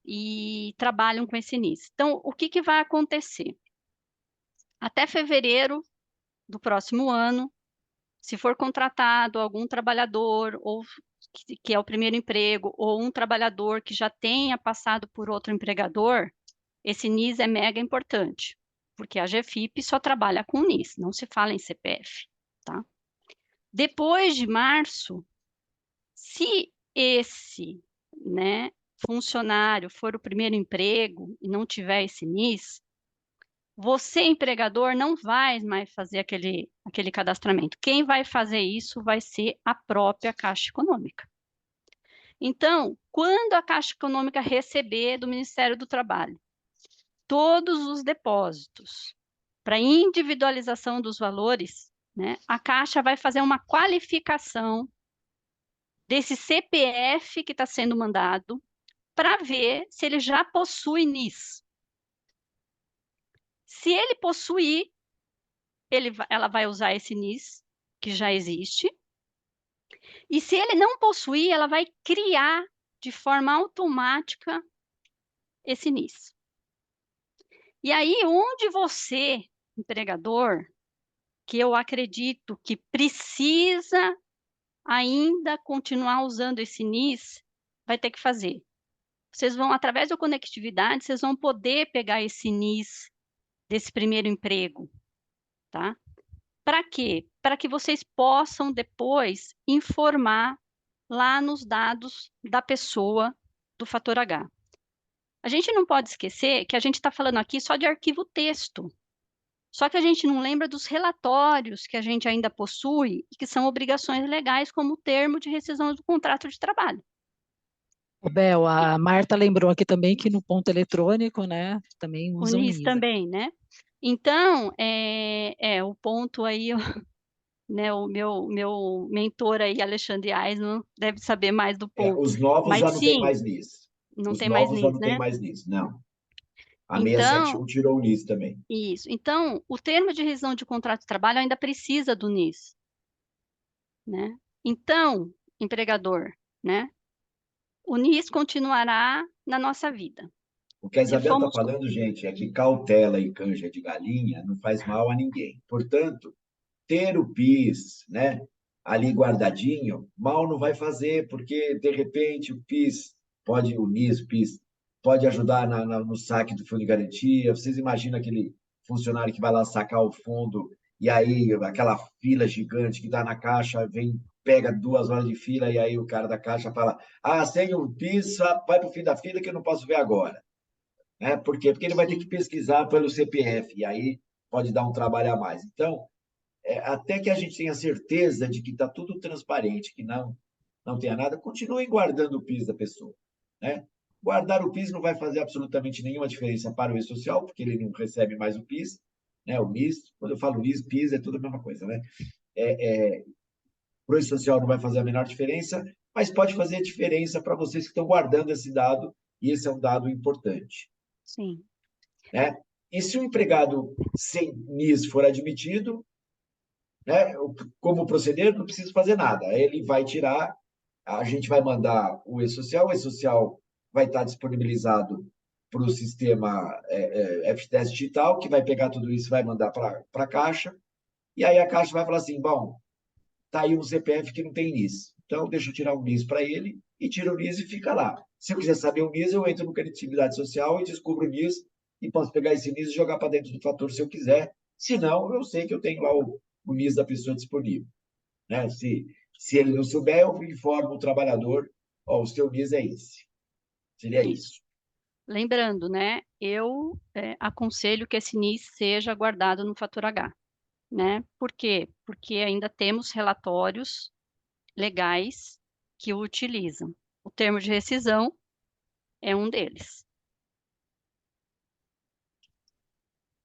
e trabalham com esse NIS. Então, o que que vai acontecer? Até fevereiro do próximo ano, se for contratado algum trabalhador, ou que é o primeiro emprego, ou um trabalhador que já tenha passado por outro empregador, esse NIS é mega importante, porque a GFIP só trabalha com NIS, não se fala em CPF, tá? Depois de março, se esse, né, funcionário for o primeiro emprego e não tiver esse NIS, você, empregador, não vai mais fazer aquele cadastramento. Quem vai fazer isso vai ser a própria Caixa Econômica. Então, quando a Caixa Econômica receber do Ministério do Trabalho todos os depósitos para individualização dos valores, né, a Caixa vai fazer uma qualificação desse CPF que está sendo mandado para ver se ele já possui NIS. Se ele possuir, ela vai usar esse NIS que já existe. E se ele não possuir, ela vai criar de forma automática esse NIS. E aí, onde você, empregador, que eu acredito que precisa ainda continuar usando esse NIS, vai ter que fazer. Vocês vão, através da conectividade, vocês vão poder pegar esse NIS desse primeiro emprego, tá? Para quê? Para que vocês possam depois informar lá nos dados da pessoa do fator H. A gente não pode esquecer que a gente está falando aqui só de arquivo texto. Só que a gente não lembra dos relatórios que a gente ainda possui e que são obrigações legais, como o termo de rescisão do contrato de trabalho. Ô, Bel, a Marta lembrou aqui também que no ponto eletrônico, né, também O usam NIS NIS. também, né? Então, o ponto aí, né? O meu mentor aí, Alexandre Aisman, deve saber mais do ponto. Os novos Mas já não tem sim, mais NIS. não Os tem mais novos já NIS, não tem né? mais NIS, não. A Então, 671 tirou o NIS também. isso. Então, o termo de rescisão de contrato de trabalho ainda precisa do NIS, né? Então, empregador, né? O NIS continuará na nossa vida. O que a Se Isabel está fomos, falando, gente, é que cautela e canja de galinha não faz mal a ninguém. Portanto, ter o PIS, né, ali guardadinho, mal não vai fazer, porque de repente o PIS pode, o NIS, o PIS, pode ajudar no saque do fundo de garantia. Vocês imaginam aquele funcionário que vai lá sacar o fundo e aí aquela fila gigante que dá na caixa, vem, pega 2 horas de fila e aí o cara da caixa fala: Ah, sem o PIS, vai para o fim da fila que eu não posso ver agora. Né? Por quê? Porque ele vai ter que sim, pesquisar pelo CPF e aí pode dar um trabalho a mais. Então, até que a gente tenha certeza de que está tudo transparente, que não tenha nada, continuem guardando o PIS da pessoa. Né? Guardar o PIS não vai fazer absolutamente nenhuma diferença para o E-Social, porque ele não recebe mais o PIS, né? O NIS. Quando eu falo NIS, PIS é tudo a mesma coisa. Né? Para o E-Social não vai fazer a menor diferença, mas pode fazer diferença para vocês que estão guardando esse dado, e esse é um dado importante. sim, Né? E se o empregado sem NIS for admitido, né, como proceder, não precisa fazer nada. Ele vai tirar, a gente vai mandar o E-Social vai estar disponibilizado para o sistema FTS digital, que vai pegar tudo isso e vai mandar para a Caixa, e aí a Caixa vai falar assim, bom, está aí um CPF que não tem NIS, então deixa eu tirar o NIS para ele, e tira o NIS e fica lá. Se eu quiser saber o NIS, eu entro no Credibilidade Social e descubro o NIS, e posso pegar esse NIS e jogar para dentro do fator se eu quiser. Se não, eu sei que eu tenho lá o NIS da pessoa disponível. Né? Se ele não souber, eu informo o trabalhador, ó, o seu NIS é esse. Seria isso. isso. Lembrando, né? Eu aconselho que esse NIS seja guardado no fator H, né? Por quê? Porque ainda temos relatórios legais que o utilizam. O termo de rescisão é um deles.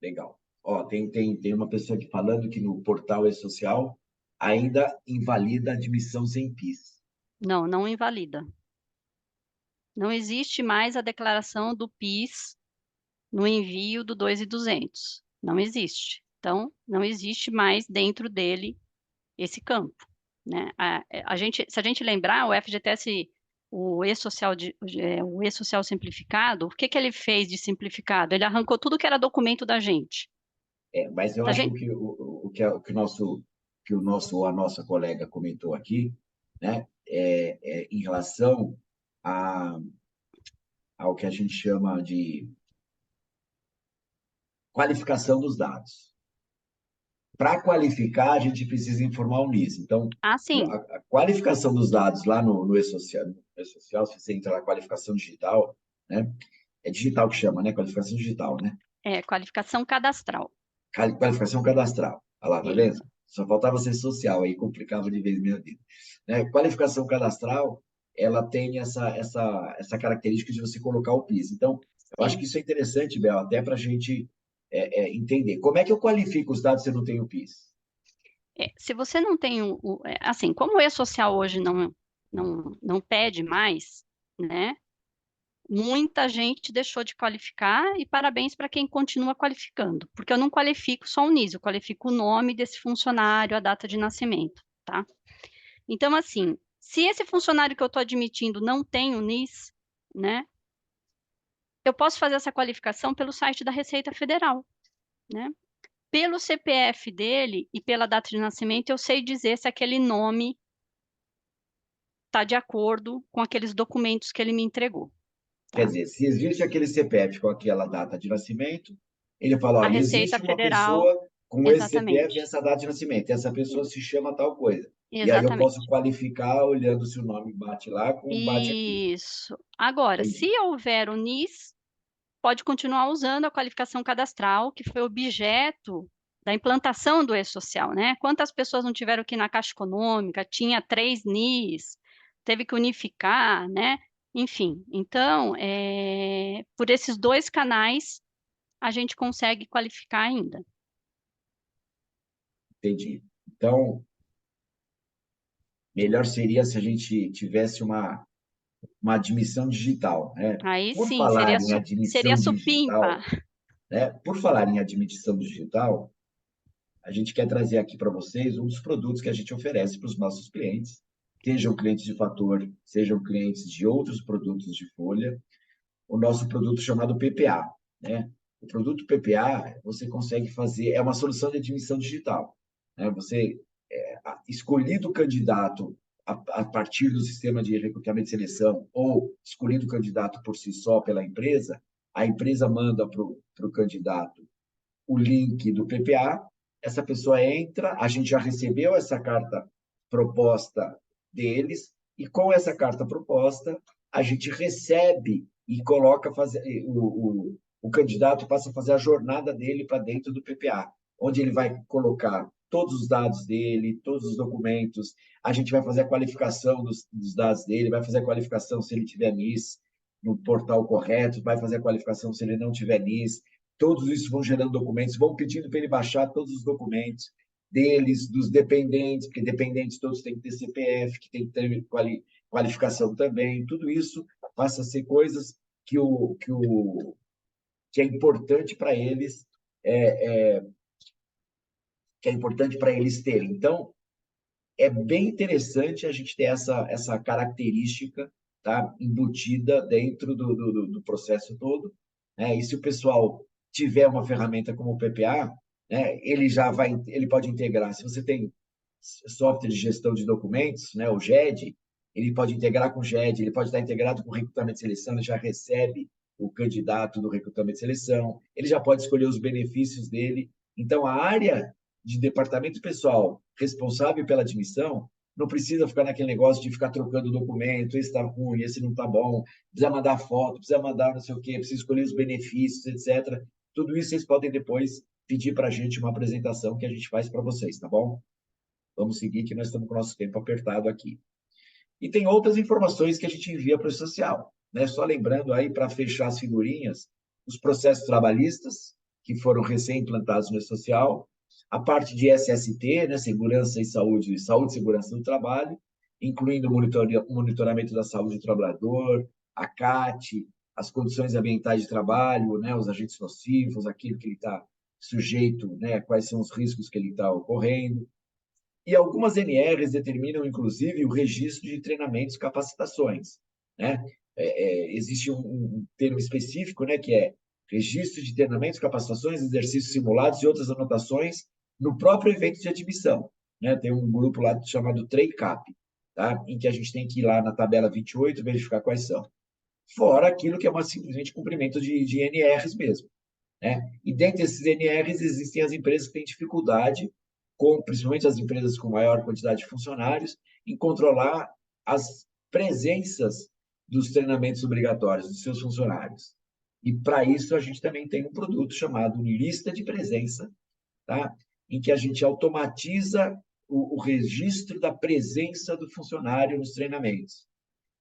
Legal. Ó, tem uma pessoa aqui falando que no portal E-Social ainda invalida a admissão sem PIS. Não, não invalida. Não existe mais a declaração do PIS no envio do 2.200. Não existe. Então, não existe mais dentro dele esse campo, né? Se a gente lembrar, o FGTS, o E-Social simplificado, o que que ele fez de simplificado? Ele arrancou tudo que era documento da gente. Mas eu Se a acho gente, que a nossa colega comentou aqui, né, em relação a, ao que a gente chama de qualificação dos dados. Para qualificar, a gente precisa informar o NIS. Então, sim, a qualificação dos dados lá no E-Social, se você entra na qualificação digital, né, é digital que chama, né? Qualificação digital, né? qualificação cadastral. Qualificação cadastral. Olha lá, tá vendo? Isso. Só faltava ser social, aí complicava de vez minha vida. Né? Qualificação cadastral, ela tem essa característica de você colocar o PIS. Então, eu acho Sim. que isso é interessante, Bel, até para a gente entender. Como é que eu qualifico os dados se eu não tenho PIS? Se você não tem assim, como o E-Social hoje não pede mais, né? Muita gente deixou de qualificar e parabéns para quem continua qualificando, porque eu não qualifico só o NIS, eu qualifico o nome desse funcionário, a data de nascimento, tá? Então, assim, se esse funcionário que eu estou admitindo não tem o NIS, né, eu posso fazer essa qualificação pelo site da Receita Federal, né? Pelo CPF dele e pela data de nascimento, eu sei dizer se aquele nome está de acordo com aqueles documentos que ele me entregou, Quer tá? dizer, se existe aquele CPF com aquela data de nascimento, ele fala, A olha, Receita existe uma Federal, pessoa com esse CPF e exatamente, essa data de nascimento, e essa pessoa se chama tal coisa. E aí eu posso exatamente. qualificar olhando se o nome bate lá com bate aqui. Isso. Agora, se Entendi. houver o NIS, pode continuar usando a qualificação cadastral, que foi objeto da implantação do E-Social, né? Quantas pessoas não tiveram que ir na Caixa Econômica, tinha 3 NIS, teve que unificar, né? Enfim, então, por esses dois canais, a gente consegue qualificar ainda. Entendi. Então, melhor seria se a gente tivesse uma admissão digital, né? Aí Por sim, falar em seria admissão supimpa. digital, né? Por falar em admissão digital, a gente quer trazer aqui para vocês um dos produtos que a gente oferece para os nossos clientes, sejam clientes de fator, sejam clientes de outros produtos de folha, o nosso produto chamado PPA, né? O produto PPA, você consegue fazer, é uma solução de admissão digital, né? Você, escolhido o candidato a partir do sistema de recrutamento e seleção, ou escolhido o candidato por si só pela empresa, a empresa manda para o candidato o link do PPA, essa pessoa entra, a gente já recebeu essa carta proposta deles, e com essa carta proposta, a gente recebe e coloca o candidato passa a fazer a jornada dele para dentro do PPA, onde ele vai colocar todos os dados dele, todos os documentos, a gente vai fazer a qualificação dos dados dele, vai fazer a qualificação se ele tiver NIS no portal correto, vai fazer a qualificação se ele não tiver NIS, todos isso vão gerando documentos, vão pedindo para ele baixar todos os documentos deles, dos dependentes, porque dependentes todos têm que ter CPF, que tem que ter qualificação também, tudo isso passa a ser coisas que é importante para eles, que é importante para eles terem. Então, é bem interessante a gente ter essa característica, tá, embutida dentro do processo todo, né? E se o pessoal tiver uma ferramenta como o PPA, né, ele pode integrar. Se você tem software de gestão de documentos, né, o GED, ele pode integrar com o GED, ele pode estar integrado com o recrutamento e seleção, ele já recebe o candidato do recrutamento e seleção, ele já pode escolher os benefícios dele. Então, a área de departamento pessoal responsável pela admissão não precisa ficar naquele negócio de ficar trocando documento, esse está ruim, esse não está bom, precisa mandar foto, precisa mandar não sei o quê, precisa escolher os benefícios, etc. Tudo isso vocês podem depois pedir para a gente uma apresentação que a gente faz para vocês, tá bom? Vamos seguir, que nós estamos com o nosso tempo apertado aqui. E tem outras informações que a gente envia para o social, né? Só lembrando aí, para fechar as figurinhas, os processos trabalhistas, que foram recém-implantados no social, a parte de SST, né? Segurança e Saúde e Segurança do Trabalho, incluindo o monitoramento da saúde do trabalhador, a CAT, as condições ambientais de trabalho, né? Os agentes nocivos, aquilo que ele está sujeito, né? Quais são os riscos que ele está ocorrendo. E algumas NRs determinam, inclusive, o registro de treinamentos e capacitações, né? Existe um termo específico, né, que é registro de treinamentos, capacitações, exercícios simulados e outras anotações no próprio evento de admissão, né? Tem um grupo lá chamado TreiCap, tá? Em que a gente tem que ir lá na tabela 28 verificar quais são. Fora aquilo que é simplesmente cumprimento de NRs mesmo, né? E dentre esses NRs existem as empresas que têm dificuldade, principalmente as empresas com maior quantidade de funcionários, em controlar as presenças dos treinamentos obrigatórios dos seus funcionários. E para isso a gente também tem um produto chamado Lista de Presença, tá? Em que a gente automatiza o registro da presença do funcionário nos treinamentos.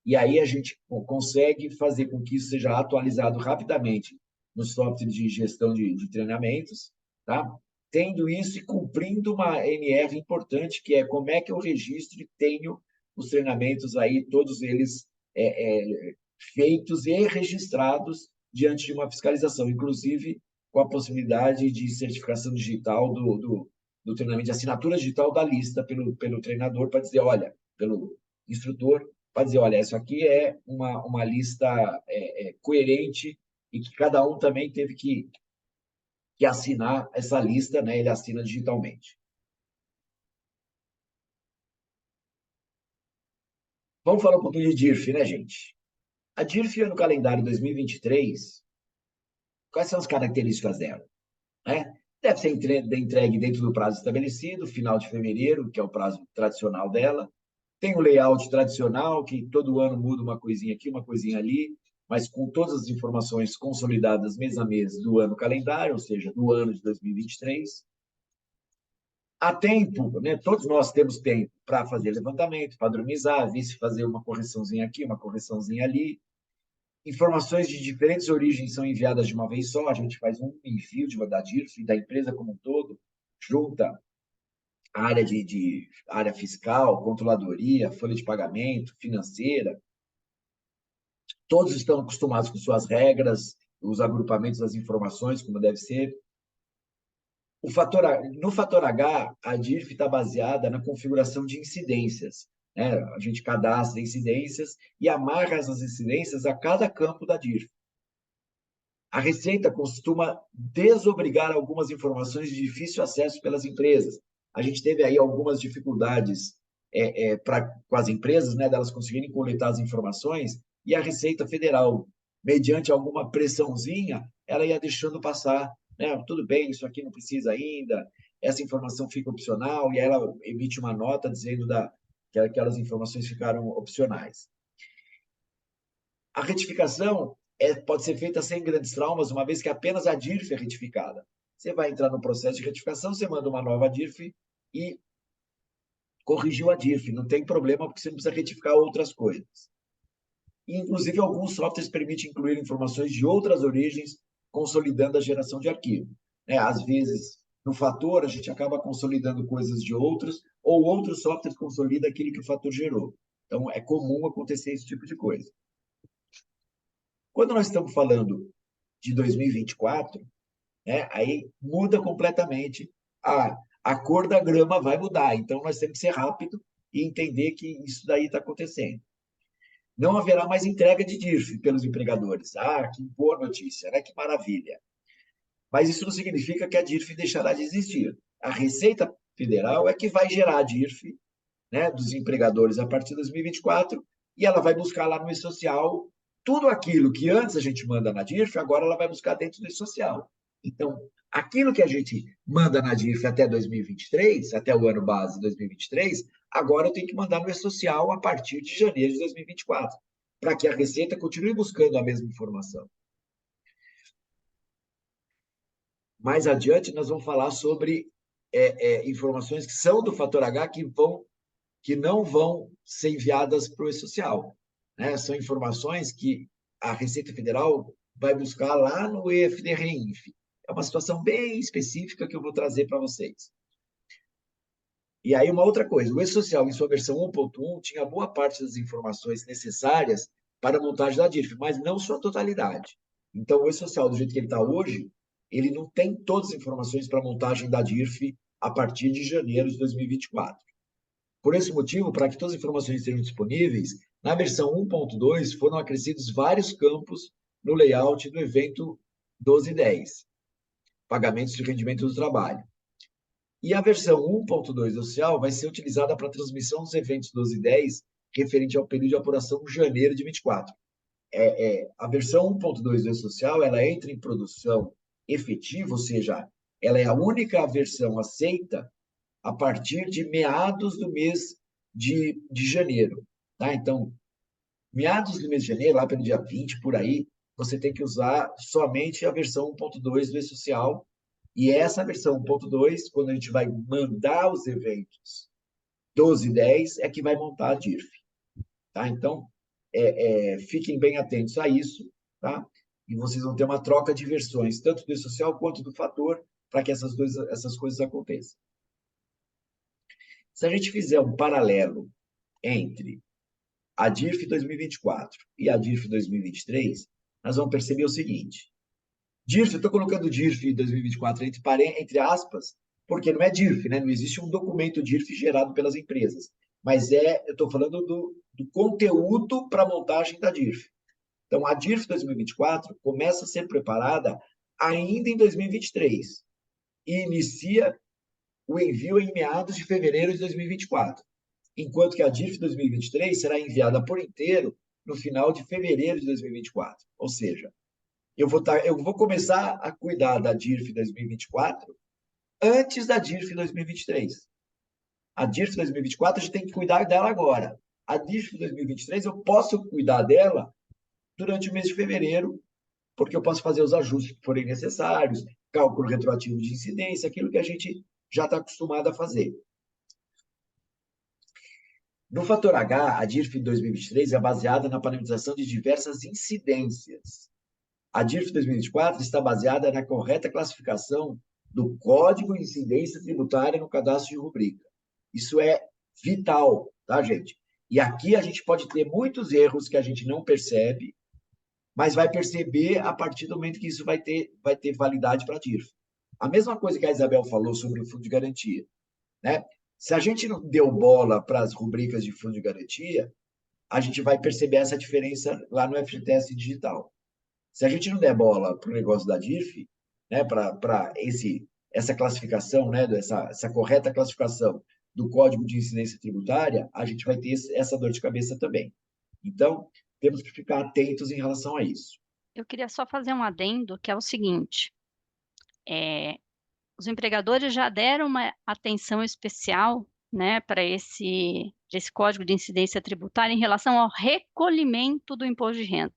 E aí a gente consegue fazer com que isso seja atualizado rapidamente no software de gestão de treinamentos, tá? Tendo isso e cumprindo uma NR importante, que é como é que eu registro e tenho os treinamentos aí, todos eles feitos e registrados diante de uma fiscalização, inclusive com a possibilidade de certificação digital do treinamento, de assinatura digital da lista pelo treinador, para dizer, olha, pelo instrutor, para dizer, olha, isso aqui é uma lista coerente e que cada um também teve que assinar essa lista, né? Ele assina digitalmente. Vamos falar um pouquinho de DIRF, né, gente? A DIRF no calendário 2023, quais são as características dela? Né? Deve ser entregue dentro do prazo estabelecido, final de fevereiro, que é o prazo tradicional dela. Tem o layout tradicional, que todo ano muda uma coisinha aqui, uma coisinha ali, mas com todas as informações consolidadas mês a mês do ano calendário, ou seja, do ano de 2023. Há tempo, né? Todos nós temos tempo para fazer levantamento, padronizar, ver se fazer uma correçãozinha aqui, uma correçãozinha ali. Informações de diferentes origens são enviadas de uma vez só, a gente faz um envio da DIRF, da empresa como um todo, junta área fiscal, controladoria, folha de pagamento, financeira, todos estão acostumados com suas regras, os agrupamentos das informações, como deve ser. No fator H, a DIRF está baseada na configuração de incidências, né? A gente cadastra incidências e amarra essas incidências a cada campo da DIRF. A Receita costuma desobrigar algumas informações de difícil acesso pelas empresas. A gente teve aí algumas dificuldades com as empresas, né, delas conseguirem coletar as informações, e a Receita Federal, mediante alguma pressãozinha, ela ia deixando passar, né? Tudo bem, isso aqui não precisa ainda, essa informação fica opcional, e ela emite uma nota dizendo que aquelas informações ficaram opcionais. A retificação pode ser feita sem grandes traumas, uma vez que apenas a DIRF é retificada. Você vai entrar no processo de retificação, você manda uma nova DIRF e corrigiu a DIRF. Não tem problema, porque você não precisa retificar outras coisas. E, inclusive, alguns softwares permitem incluir informações de outras origens, consolidando a geração de arquivo. Às vezes, no fator, a gente acaba consolidando coisas de outros, ou outro software consolida aquilo que o fator gerou. Então, é comum acontecer esse tipo de coisa. Quando nós estamos falando de 2024, aí muda completamente, a cor da grama vai mudar. Então, nós temos que ser rápido e entender que isso daí está acontecendo. Não haverá mais entrega de DIRF pelos empregadores. Que boa notícia, né? Que maravilha. Mas isso não significa que a DIRF deixará de existir. A Receita Federal é que vai gerar a DIRF, né, dos empregadores a partir de 2024, e ela vai buscar lá no E-Social tudo aquilo que antes a gente manda na DIRF, agora ela vai buscar dentro do E-Social. Então, aquilo que a gente manda na DIRF até 2023, até o ano base 2023, agora eu tenho que mandar no E-Social a partir de janeiro de 2024, para que a Receita continue buscando a mesma informação. Mais adiante, nós vamos falar sobre informações que são do fator H que não vão ser enviadas para o E-Social. São informações que a Receita Federal vai buscar lá no EFD-REINF. É uma situação bem específica que eu vou trazer para vocês. E aí, uma outra coisa, o E-Social, em sua versão 1.1, tinha boa parte das informações necessárias para a montagem da DIRF, mas não sua totalidade. Então, o E-Social, do jeito que ele está hoje, ele não tem todas as informações para a montagem da DIRF a partir de janeiro de 2024. Por esse motivo, para que todas as informações estejam disponíveis, na versão 1.2 foram acrescidos vários campos no layout do evento 1210, pagamentos de rendimento do trabalho. E a versão 1.2 do social vai ser utilizada para a transmissão dos eventos 1210, referente ao período de apuração de janeiro de 24. A versão 1.2 do social, ela entra em produção efetiva, ou seja, ela é a única versão aceita a partir de meados do mês de janeiro. Tá? Então, meados do mês de janeiro, lá pelo dia 20, por aí, você tem que usar somente a versão 1.2 do E-Social. E essa versão 1.2, quando a gente vai mandar os eventos 12 e 10, é que vai montar a DIRF. Tá? Então, fiquem bem atentos a isso, tá? E vocês vão ter uma troca de versões, tanto do E-Social quanto do fator, para que essas coisas aconteçam. Se a gente fizer um paralelo entre a DIRF 2024 e a DIRF 2023, nós vamos perceber o seguinte. DIRF, eu estou colocando DIRF 2024 entre aspas, porque não é DIRF, né? Não existe um documento DIRF gerado pelas empresas. Mas eu estou falando do conteúdo para a montagem da DIRF. Então, a DIRF 2024 começa a ser preparada ainda em 2023 e inicia o envio em meados de fevereiro de 2024, enquanto que a DIRF 2023 será enviada por inteiro no final de fevereiro de 2024. Ou seja, eu vou começar a cuidar da DIRF 2024 antes da DIRF 2023. A DIRF 2024 a gente tem que cuidar dela agora. A DIRF 2023 eu posso cuidar dela durante o mês de fevereiro, porque eu posso fazer os ajustes que forem necessários, cálculo retroativo de incidência, aquilo que a gente já está acostumado a fazer. No fator H, a DIRF 2023 é baseada na parametrização de diversas incidências. A DIRF 2024 está baseada na correta classificação do Código de Incidência Tributária no cadastro de rubrica. Isso é vital, tá, gente? E aqui a gente pode ter muitos erros que a gente não percebe, mas vai perceber a partir do momento que isso vai ter validade para a DIRF. A mesma coisa que a Isabel falou sobre o fundo de garantia, né? Se a gente não deu bola para as rubricas de fundo de garantia, a gente vai perceber essa diferença lá no FGTS digital. Se a gente não der bola para o negócio da DIRF, né, para essa classificação, né, essa correta classificação do Código de Incidência Tributária, a gente vai ter essa dor de cabeça também. Então, temos que ficar atentos em relação a isso. Eu queria só fazer um adendo, que é o seguinte: os empregadores já deram uma atenção especial, né, para esse Código de Incidência Tributária em relação ao recolhimento do imposto de renda.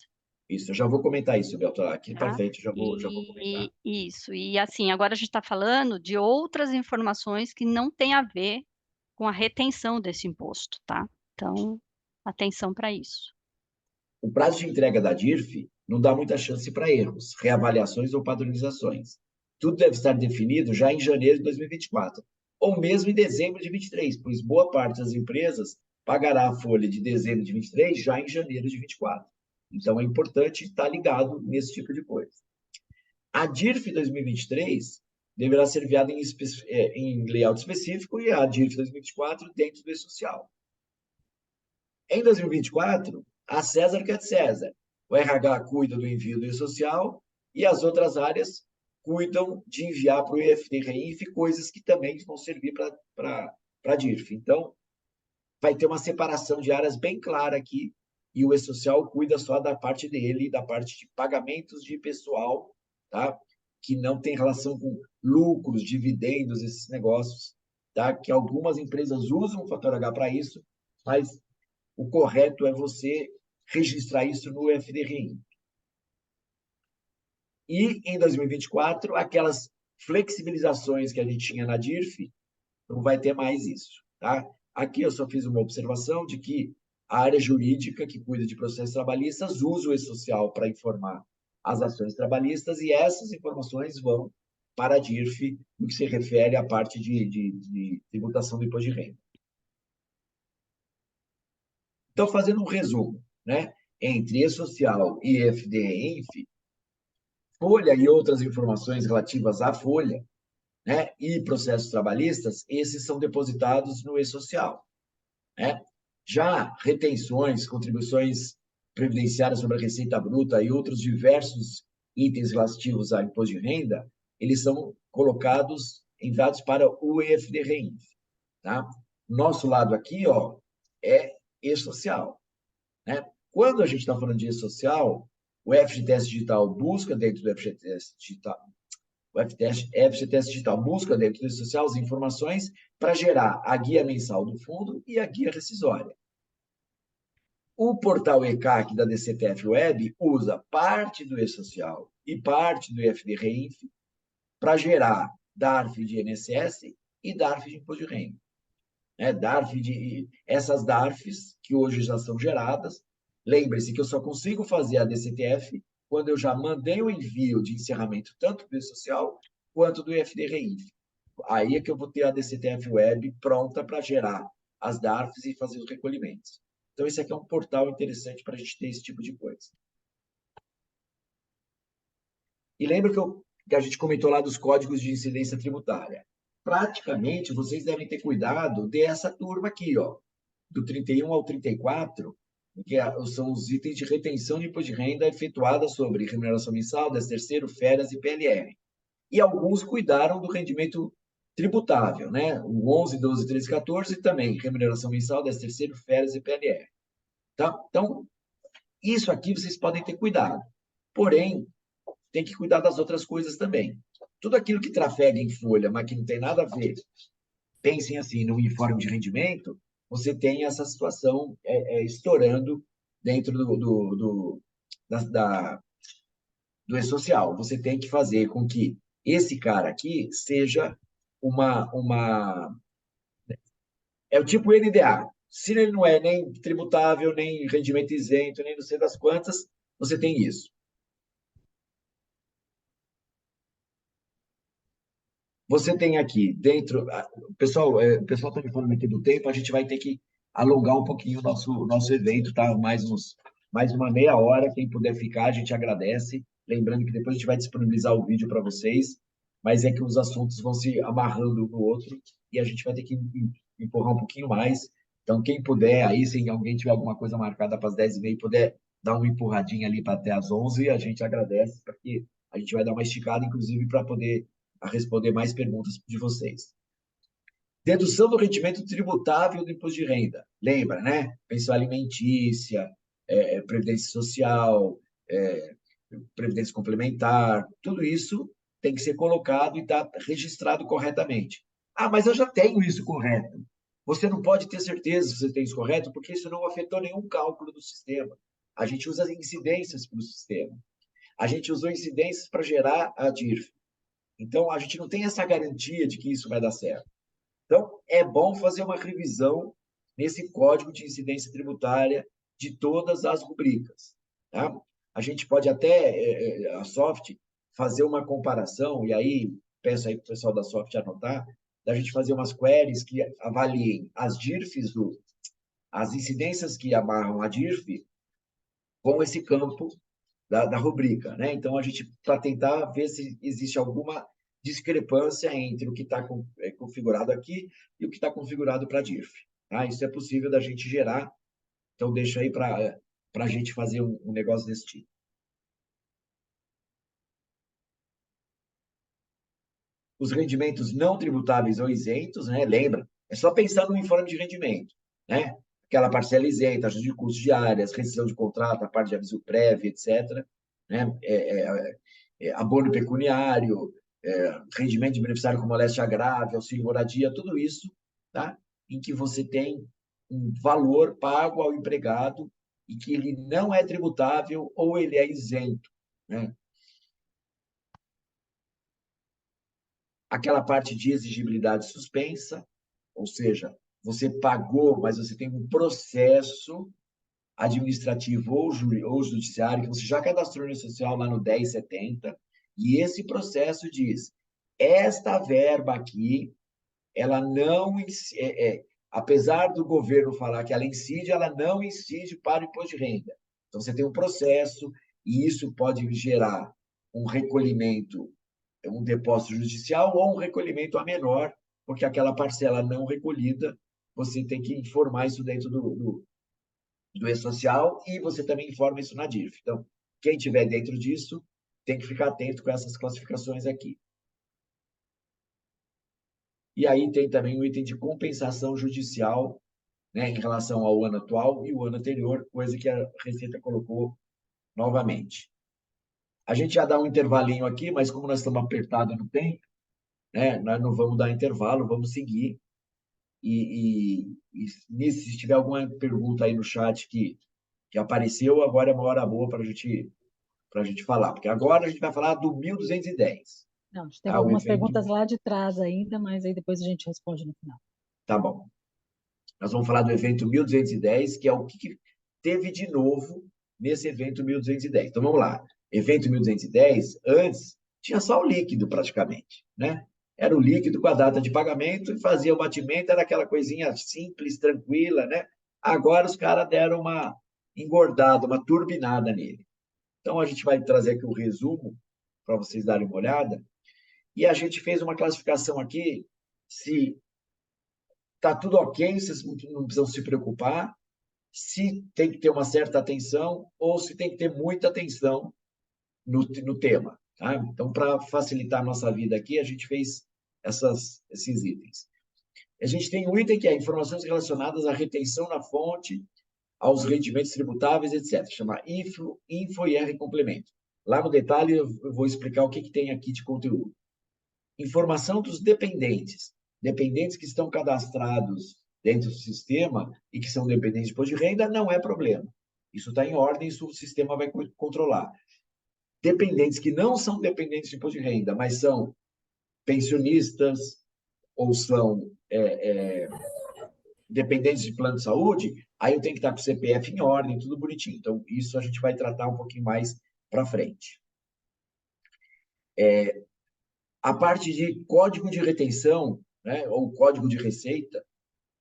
Isso, eu já vou comentar isso, Beltrão. Aqui para Tá? frente já vou comentar. Isso, e assim, agora a gente está falando de outras informações que não têm a ver com a retenção desse imposto, tá? Então, atenção para isso. O prazo de entrega da DIRF não dá muita chance para erros, reavaliações ou padronizações. Tudo deve estar definido já em janeiro de 2024, ou mesmo em dezembro de 23, pois boa parte das empresas pagará a folha de dezembro de 23 já em janeiro de 24. Então, é importante estar ligado nesse tipo de coisa. A DIRF 2023 deverá ser enviada em layout específico e a DIRF 2024 dentro do E-Social. Em 2024, a César que é de César. O RH cuida do envio do E-Social e as outras áreas cuidam de enviar para o IFD-REINF coisas que também vão servir para a DIRF. Então, vai ter uma separação de áreas bem clara aqui e o E-Social cuida só da parte dele, da parte de pagamentos de pessoal, tá? Que não tem relação com lucros, dividendos, esses negócios, tá? Que algumas empresas usam o fator H para isso, mas o correto é você registrar isso no FDRI. E em 2024, aquelas flexibilizações que a gente tinha na DIRF, não vai ter mais isso, tá? Aqui eu só fiz uma observação de que a área jurídica que cuida de processos trabalhistas usa o E-Social para informar as ações trabalhistas e essas informações vão para a DIRF no que se refere à parte de tributação do imposto de renda. Então, fazendo um resumo, né, entre E-Social e FDE-INF, folha e outras informações relativas à folha, né, e processos trabalhistas, esses são depositados no E-Social. Né? Já retenções, contribuições previdenciárias sobre a receita bruta e outros diversos itens relativos a imposto de renda, eles são colocados, enviados para o EFD-REINF. Tá? Nosso lado aqui, ó, é E-Social. Né? Quando a gente está falando de E-Social, o FGTS Digital busca dentro do FGTS Digital, o FGTS Digital busca dentro do E-Social as informações para gerar a guia mensal do fundo e a guia rescisória. O portal ECAC da DCTF Web usa parte do E-Social e parte do IFD-REINF para gerar DARF de INSS e DARF de Imposto de Renda. Essas DARFs, que hoje já são geradas, lembre-se que eu só consigo fazer a DCTF quando eu já mandei o envio de encerramento tanto do E-Social quanto do IFD-REINF. Aí é que eu vou ter a DCTF Web pronta para gerar as DARFs e fazer os recolhimentos. Então, esse aqui é um portal interessante para a gente ter esse tipo de coisa. E lembra que a gente comentou lá dos códigos de incidência tributária. Praticamente, vocês devem ter cuidado dessa turma aqui, ó, do 31 ao 34, que são os itens de retenção de imposto de renda efetuada sobre remuneração mensal, 13º, férias e PLR. E alguns cuidaram do rendimento tributável, né? O 11, 12, 13, 14 também, remuneração mensal, 13º, férias e PLR. Tá? Então, isso aqui vocês podem ter cuidado. Porém, tem que cuidar das outras coisas também. Tudo aquilo que trafega em folha, mas que não tem nada a ver, pensem assim, no informe de rendimento, você tem essa situação estourando dentro do E-Social. Você tem que fazer com que esse cara aqui seja é o tipo NDA. Se ele não é nem tributável, nem rendimento isento, nem não sei das quantas, você tem isso. você tem aqui dentro, o pessoal está me falando aqui do tempo, a gente vai ter que alongar um pouquinho o nosso evento, tá? Mais uma meia hora, quem puder ficar, a gente agradece. Lembrando que depois a gente vai disponibilizar o vídeo para vocês, mas é que os assuntos vão se amarrando um no outro e a gente vai ter que empurrar um pouquinho mais. Então, quem puder, aí, se alguém tiver alguma coisa marcada para as 10h30 e puder dar uma empurradinha ali para até às 11h, a gente agradece, porque a gente vai dar uma esticada, inclusive, para poder responder mais perguntas de vocês. Dedução do rendimento tributável do imposto de renda. Lembra, né? Pensão alimentícia, previdência social, previdência complementar, tudo isso tem que ser colocado e estar registrado corretamente. Ah, mas eu já tenho isso correto. Você não pode ter certeza se você tem isso correto, porque isso não afetou nenhum cálculo do sistema. A gente usa incidências para o sistema. A gente usou incidências para gerar a DIRF. Então, a gente não tem essa garantia de que isso vai dar certo. Então, é bom fazer uma revisão nesse código de incidência tributária de todas as rubricas. Tá? A gente pode até, a Soft, fazer uma comparação, e aí peço aí para o pessoal da Soft anotar, da gente fazer umas queries que avaliem as DIRFs, as incidências que amarram a DIRF com esse campo da rubrica, né? Então, a gente, para tentar ver se existe alguma discrepância entre o que está configurado aqui e o que está configurado para a DIRF. Tá? Isso é possível da gente gerar, então deixa aí para a gente fazer um negócio desse tipo. Os rendimentos não tributáveis ou isentos, né? Lembra? É só pensar no informe de rendimento, né? Aquela parcela isenta, ajuste de custos diárias, rescisão de contrato, a parte de aviso prévio, etc. Né? Abono pecuniário, rendimento de beneficiário com moléstia grave, auxílio moradia, tudo isso, tá? Em que você tem um valor pago ao empregado e que ele não é tributável ou ele é isento, né? Aquela parte de exigibilidade suspensa, ou seja, você pagou, mas você tem um processo administrativo ou judiciário que você já cadastrou no social lá no 1070, e esse processo diz: esta verba aqui, ela não, apesar do governo falar que ela não incide para o imposto de renda. Então, você tem um processo, e isso pode gerar um recolhimento, um depósito judicial ou um recolhimento a menor, porque aquela parcela não recolhida, você tem que informar isso dentro do E-Social e você também informa isso na DIRF. Então, quem estiver dentro disso tem que ficar atento com essas classificações aqui. E aí tem também o item de compensação judicial, né, em relação ao ano atual e o ano anterior, coisa que a Receita colocou novamente. A gente já dá um intervalinho aqui, mas como nós estamos apertados no tempo, né, nós não vamos dar intervalo, vamos seguir. Se tiver alguma pergunta aí no chat que apareceu, agora é uma hora boa para a gente falar, porque agora a gente vai falar do 1210. Não, a gente tem Tá? O algumas evento. perguntas lá de trás ainda, mas aí depois a gente responde no final. Tá bom. Nós vamos falar do evento 1210, que é o que teve de novo nesse evento 1210. Então vamos lá. Evento 1210, antes, tinha só o líquido praticamente, né? Era o líquido com a data de pagamento e fazia o batimento, era aquela coisinha simples, tranquila, né? Agora os caras deram uma engordada, uma turbinada nele. Então a gente vai trazer aqui o resumo para vocês darem uma olhada. E a gente fez uma classificação aqui, se está tudo ok, vocês não precisam se preocupar, se tem que ter uma certa atenção ou se tem que ter muita atenção no tema. Tá? Então, para facilitar a nossa vida aqui, a gente fez esses itens. A gente tem um item que é informações relacionadas à retenção na fonte, aos rendimentos tributáveis, etc. Chama Info e R complemento. Lá no detalhe eu vou explicar o que tem aqui de conteúdo. Informação dos dependentes. Dependentes que estão cadastrados dentro do sistema e que são dependentes de imposto de renda, não é problema. Isso está em ordem, isso o sistema vai controlar. Dependentes que não são dependentes de imposto de renda, mas são pensionistas ou são dependentes de plano de saúde, aí eu tenho que estar com o CPF em ordem, tudo bonitinho. Então, isso a gente vai tratar um pouquinho mais para frente. A parte de código de retenção, né, ou código de receita,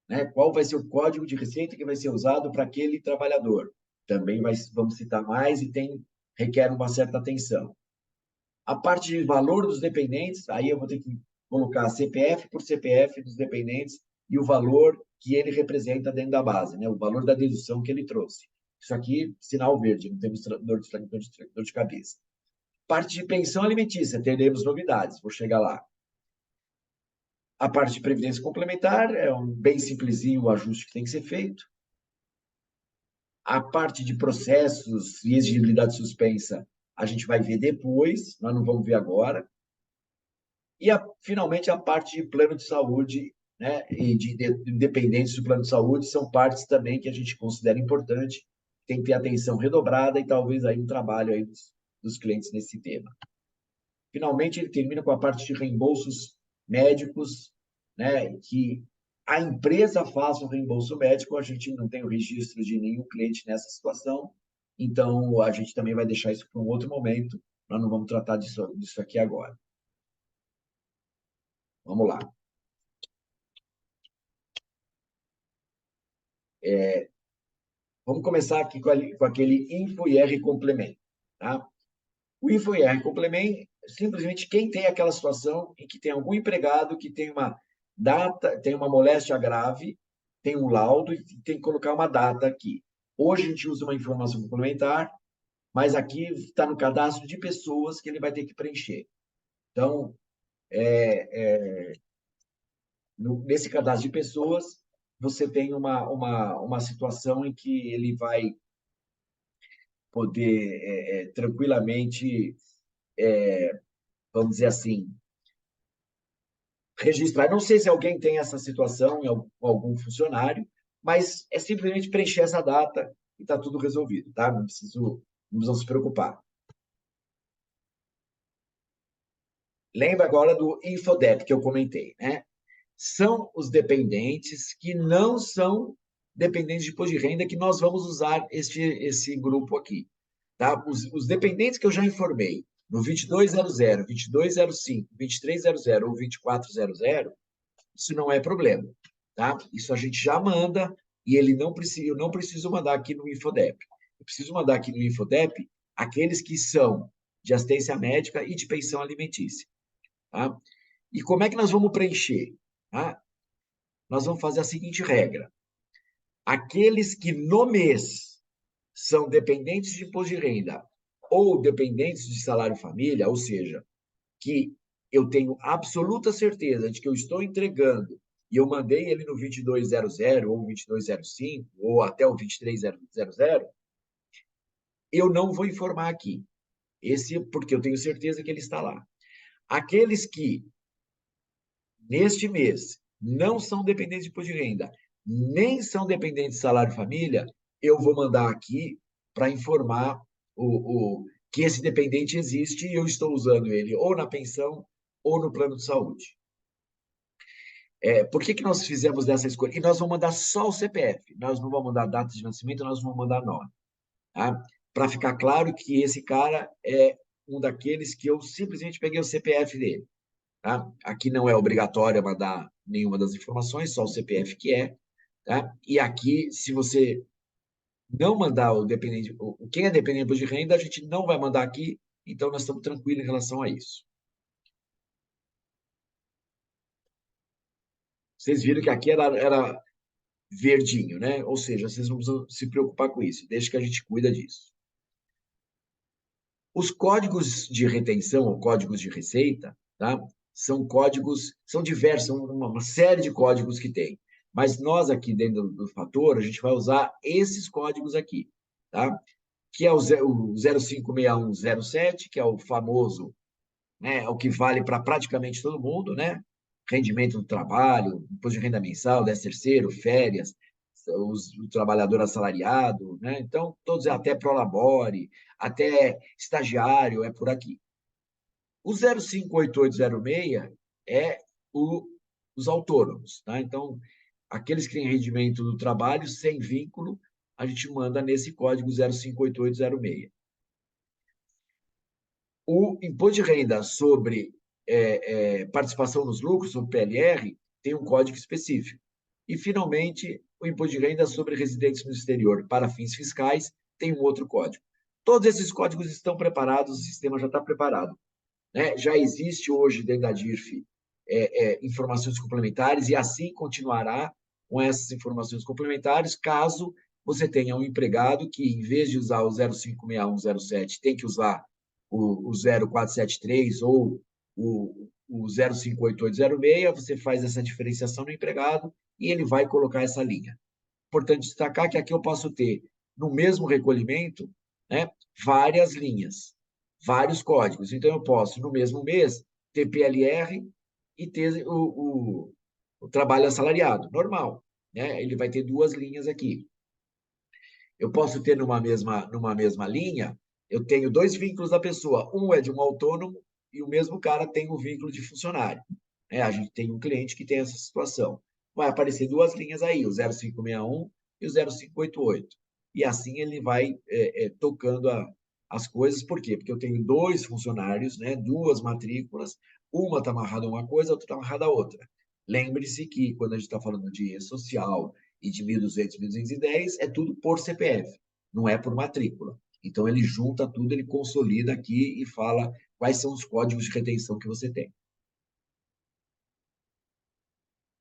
né, qual vai ser o código de receita que vai ser usado para aquele trabalhador. Também vamos citar mais e requer uma certa atenção. A parte de valor dos dependentes, aí eu vou ter que colocar CPF por CPF dos dependentes e o valor que ele representa dentro da base, né? O valor da dedução que ele trouxe. Isso aqui, sinal verde, não temos dor de cabeça. Parte de pensão alimentícia, teremos novidades, vou chegar lá. A parte de previdência complementar é bem simplesinho o ajuste que tem que ser feito. A parte de processos e exigibilidade suspensa, a gente vai ver depois, nós não vamos ver agora. E, finalmente, a parte de plano de saúde, né, e de dependentes do plano de saúde são partes também que a gente considera importante, tem que ter atenção redobrada e talvez aí um trabalho aí dos clientes nesse tema. Finalmente, ele termina com a parte de reembolsos médicos, né, que a empresa faça o reembolso médico, a gente não tem o registro de nenhum cliente nessa situação, então a gente também vai deixar isso para um outro momento, nós não vamos tratar disso aqui agora. Vamos lá. Vamos começar aqui com aquele InfoIR complemento. Tá? O InfoIR complemento, simplesmente quem tem aquela situação em que tem algum empregado que tem uma data, tem uma moléstia grave, tem um laudo e tem que colocar uma data aqui. Hoje a gente usa uma informação complementar, mas aqui está no cadastro de pessoas que ele vai ter que preencher. Então, nesse cadastro de pessoas, você tem uma situação em que ele vai poder tranquilamente, vamos dizer assim, registrar. Não sei se alguém tem essa situação em algum funcionário, mas é simplesmente preencher essa data e está tudo resolvido, tá? Não precisam se preocupar. Lembra agora do Infodep que eu comentei, né? São os dependentes que não são dependentes de imposto de renda que nós vamos usar esse grupo aqui. Tá? Os dependentes que eu já informei, no 2200, 2205, 2300 ou 2400, isso não é problema. Tá? Isso a gente já manda e eu não preciso mandar aqui no Infodep. Eu preciso mandar aqui no Infodep aqueles que são de assistência médica e de pensão alimentícia. Tá? E como é que nós vamos preencher? Tá? Nós vamos fazer a seguinte regra. Aqueles que no mês são dependentes de imposto de renda ou dependentes de salário família, ou seja, que eu tenho absoluta certeza de que eu estou entregando e eu mandei ele no 2200 ou 2205 ou até o 23000, eu não vou informar aqui. Esse porque eu tenho certeza que ele está lá. Aqueles que neste mês não são dependentes de imposto de renda, nem são dependentes de salário família, eu vou mandar aqui para informar que esse dependente existe e eu estou usando ele ou na pensão ou no plano de saúde. Por que nós fizemos dessa escolha? E nós vamos mandar só o CPF, nós não vamos mandar data de nascimento, nós vamos mandar nome. Tá? Para ficar claro que esse cara é um daqueles que eu simplesmente peguei o CPF dele. Tá? Aqui não é obrigatório mandar nenhuma das informações, só o CPF que é. Tá? E aqui, se você não mandar quem é dependente de renda, a gente não vai mandar aqui, então nós estamos tranquilos em relação a isso. Vocês viram que aqui era verdinho, né? Ou seja, vocês não precisam se preocupar com isso, deixa que a gente cuida disso. Os códigos de retenção ou códigos de receita, tá? São diversos, são uma série de códigos que tem. Mas nós aqui dentro do Fator, a gente vai usar esses códigos aqui, tá? Que é o 056107, que é o famoso, né? O que vale para praticamente todo mundo, né? Rendimento do trabalho, imposto de renda mensal, 13º, férias, o trabalhador assalariado, né? Então, todos até prolabore, até estagiário, é por aqui. O 058806 é os autônomos, tá? Então, aqueles que têm rendimento do trabalho sem vínculo, a gente manda nesse código 058806. O imposto de renda sobre participação nos lucros, o PLR, tem um código específico. E, finalmente, o imposto de renda sobre residentes no exterior para fins fiscais tem um outro código. Todos esses códigos estão preparados, o sistema já está preparado, né? Já existe hoje dentro da DIRF informações complementares e assim continuará com essas informações complementares, caso você tenha um empregado que, em vez de usar o 056107, tem que usar o 0473 ou o 058806, você faz essa diferenciação no empregado e ele vai colocar essa linha. Importante destacar que aqui eu posso ter, no mesmo recolhimento, né, várias linhas, vários códigos. Então, eu posso, no mesmo mês, ter PLR e ter o trabalho assalariado, normal, né? Ele vai ter duas linhas aqui. Eu posso ter numa mesma linha, eu tenho dois vínculos da pessoa, um é de um autônomo e o mesmo cara tem um vínculo de funcionário. A gente tem um cliente que tem essa situação. Vai aparecer duas linhas aí, o 0561 e o 0588. E assim ele vai tocando as coisas. Por quê? Porque eu tenho dois funcionários, né, duas matrículas, uma está amarrada a uma coisa, a outra está amarrada a outra. Lembre-se que, quando a gente está falando de social e de 1.200, 1.210, é tudo por CPF, não é por matrícula. Então, ele junta tudo, ele consolida aqui e fala quais são os códigos de retenção que você tem.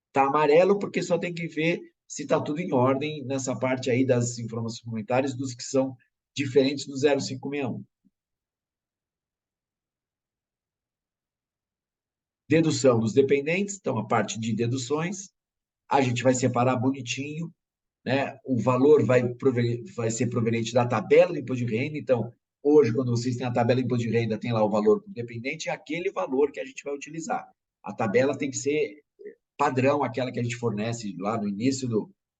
Está amarelo porque só tem que ver se está tudo em ordem nessa parte aí das informações complementares dos que são diferentes do 0561. Dedução dos dependentes, então a parte de deduções, a gente vai separar bonitinho, né? O valor vai ser proveniente da tabela do imposto de renda. Então, hoje, quando vocês têm a tabela do imposto de renda, tem lá o valor do dependente, é aquele valor que a gente vai utilizar. A tabela tem que ser padrão, aquela que a gente fornece lá no início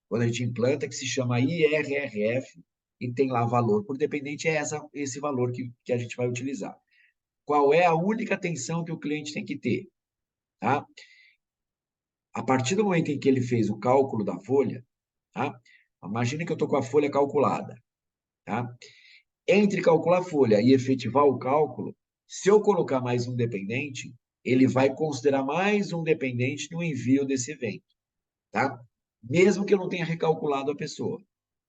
quando a gente implanta, que se chama IRRF, e tem lá valor por dependente, é esse valor que a gente vai utilizar. Qual é a única atenção que o cliente tem que ter? Tá? A partir do momento em que ele fez o cálculo da folha, tá? Imagina que eu estou com a folha calculada. Tá? Entre calcular a folha e efetivar o cálculo, se eu colocar mais um dependente, ele vai considerar mais um dependente no envio desse evento. Tá? Mesmo que eu não tenha recalculado a pessoa.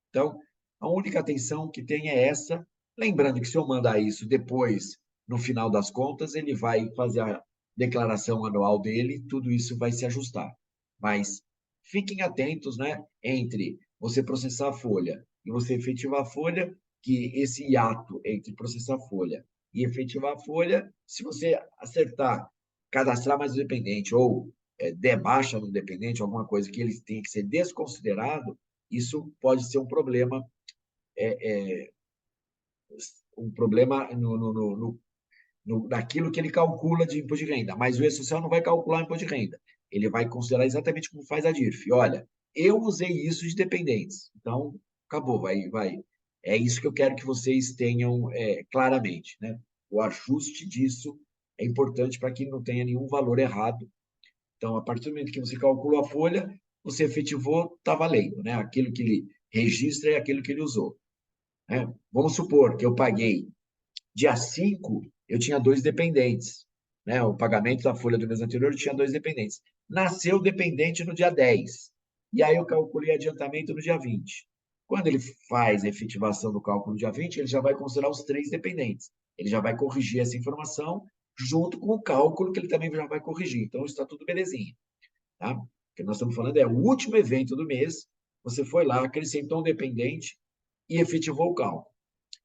Então, a única atenção que tem é essa. Lembrando que se eu mandar isso depois, no final das contas, ele vai fazer a declaração anual dele, tudo isso vai se ajustar. Mas fiquem atentos, né, entre você processar a folha e você efetivar a folha, que esse hiato entre processar a folha e efetivar a folha, se você acertar, cadastrar mais um dependente ou der baixa no dependente, alguma coisa que ele tenha que ser desconsiderado, isso pode ser um problema naquilo que ele calcula de imposto de renda. Mas o E-Social não vai calcular o imposto de renda. Ele vai considerar exatamente como faz a DIRF. Olha, eu usei isso de dependentes. Então, acabou, vai. É isso que eu quero que vocês tenham claramente, né? O ajuste disso é importante para que não tenha nenhum valor errado. Então, a partir do momento que você calculou a folha, você efetivou, está valendo, né? Aquilo que ele registra é aquilo que ele usou. Né? Vamos supor que eu paguei dia 5, eu tinha dois dependentes. Né? O pagamento da folha do mês anterior tinha dois dependentes. Nasceu dependente no dia 10. E aí eu calculei adiantamento no dia 20. Quando ele faz a efetivação do cálculo no dia 20, ele já vai considerar os três dependentes. Ele já vai corrigir essa informação junto com o cálculo que ele também já vai corrigir. Então, está tudo belezinha. Tá? O que nós estamos falando é o último evento do mês, você foi lá, acrescentou um dependente e efetivou o cálculo.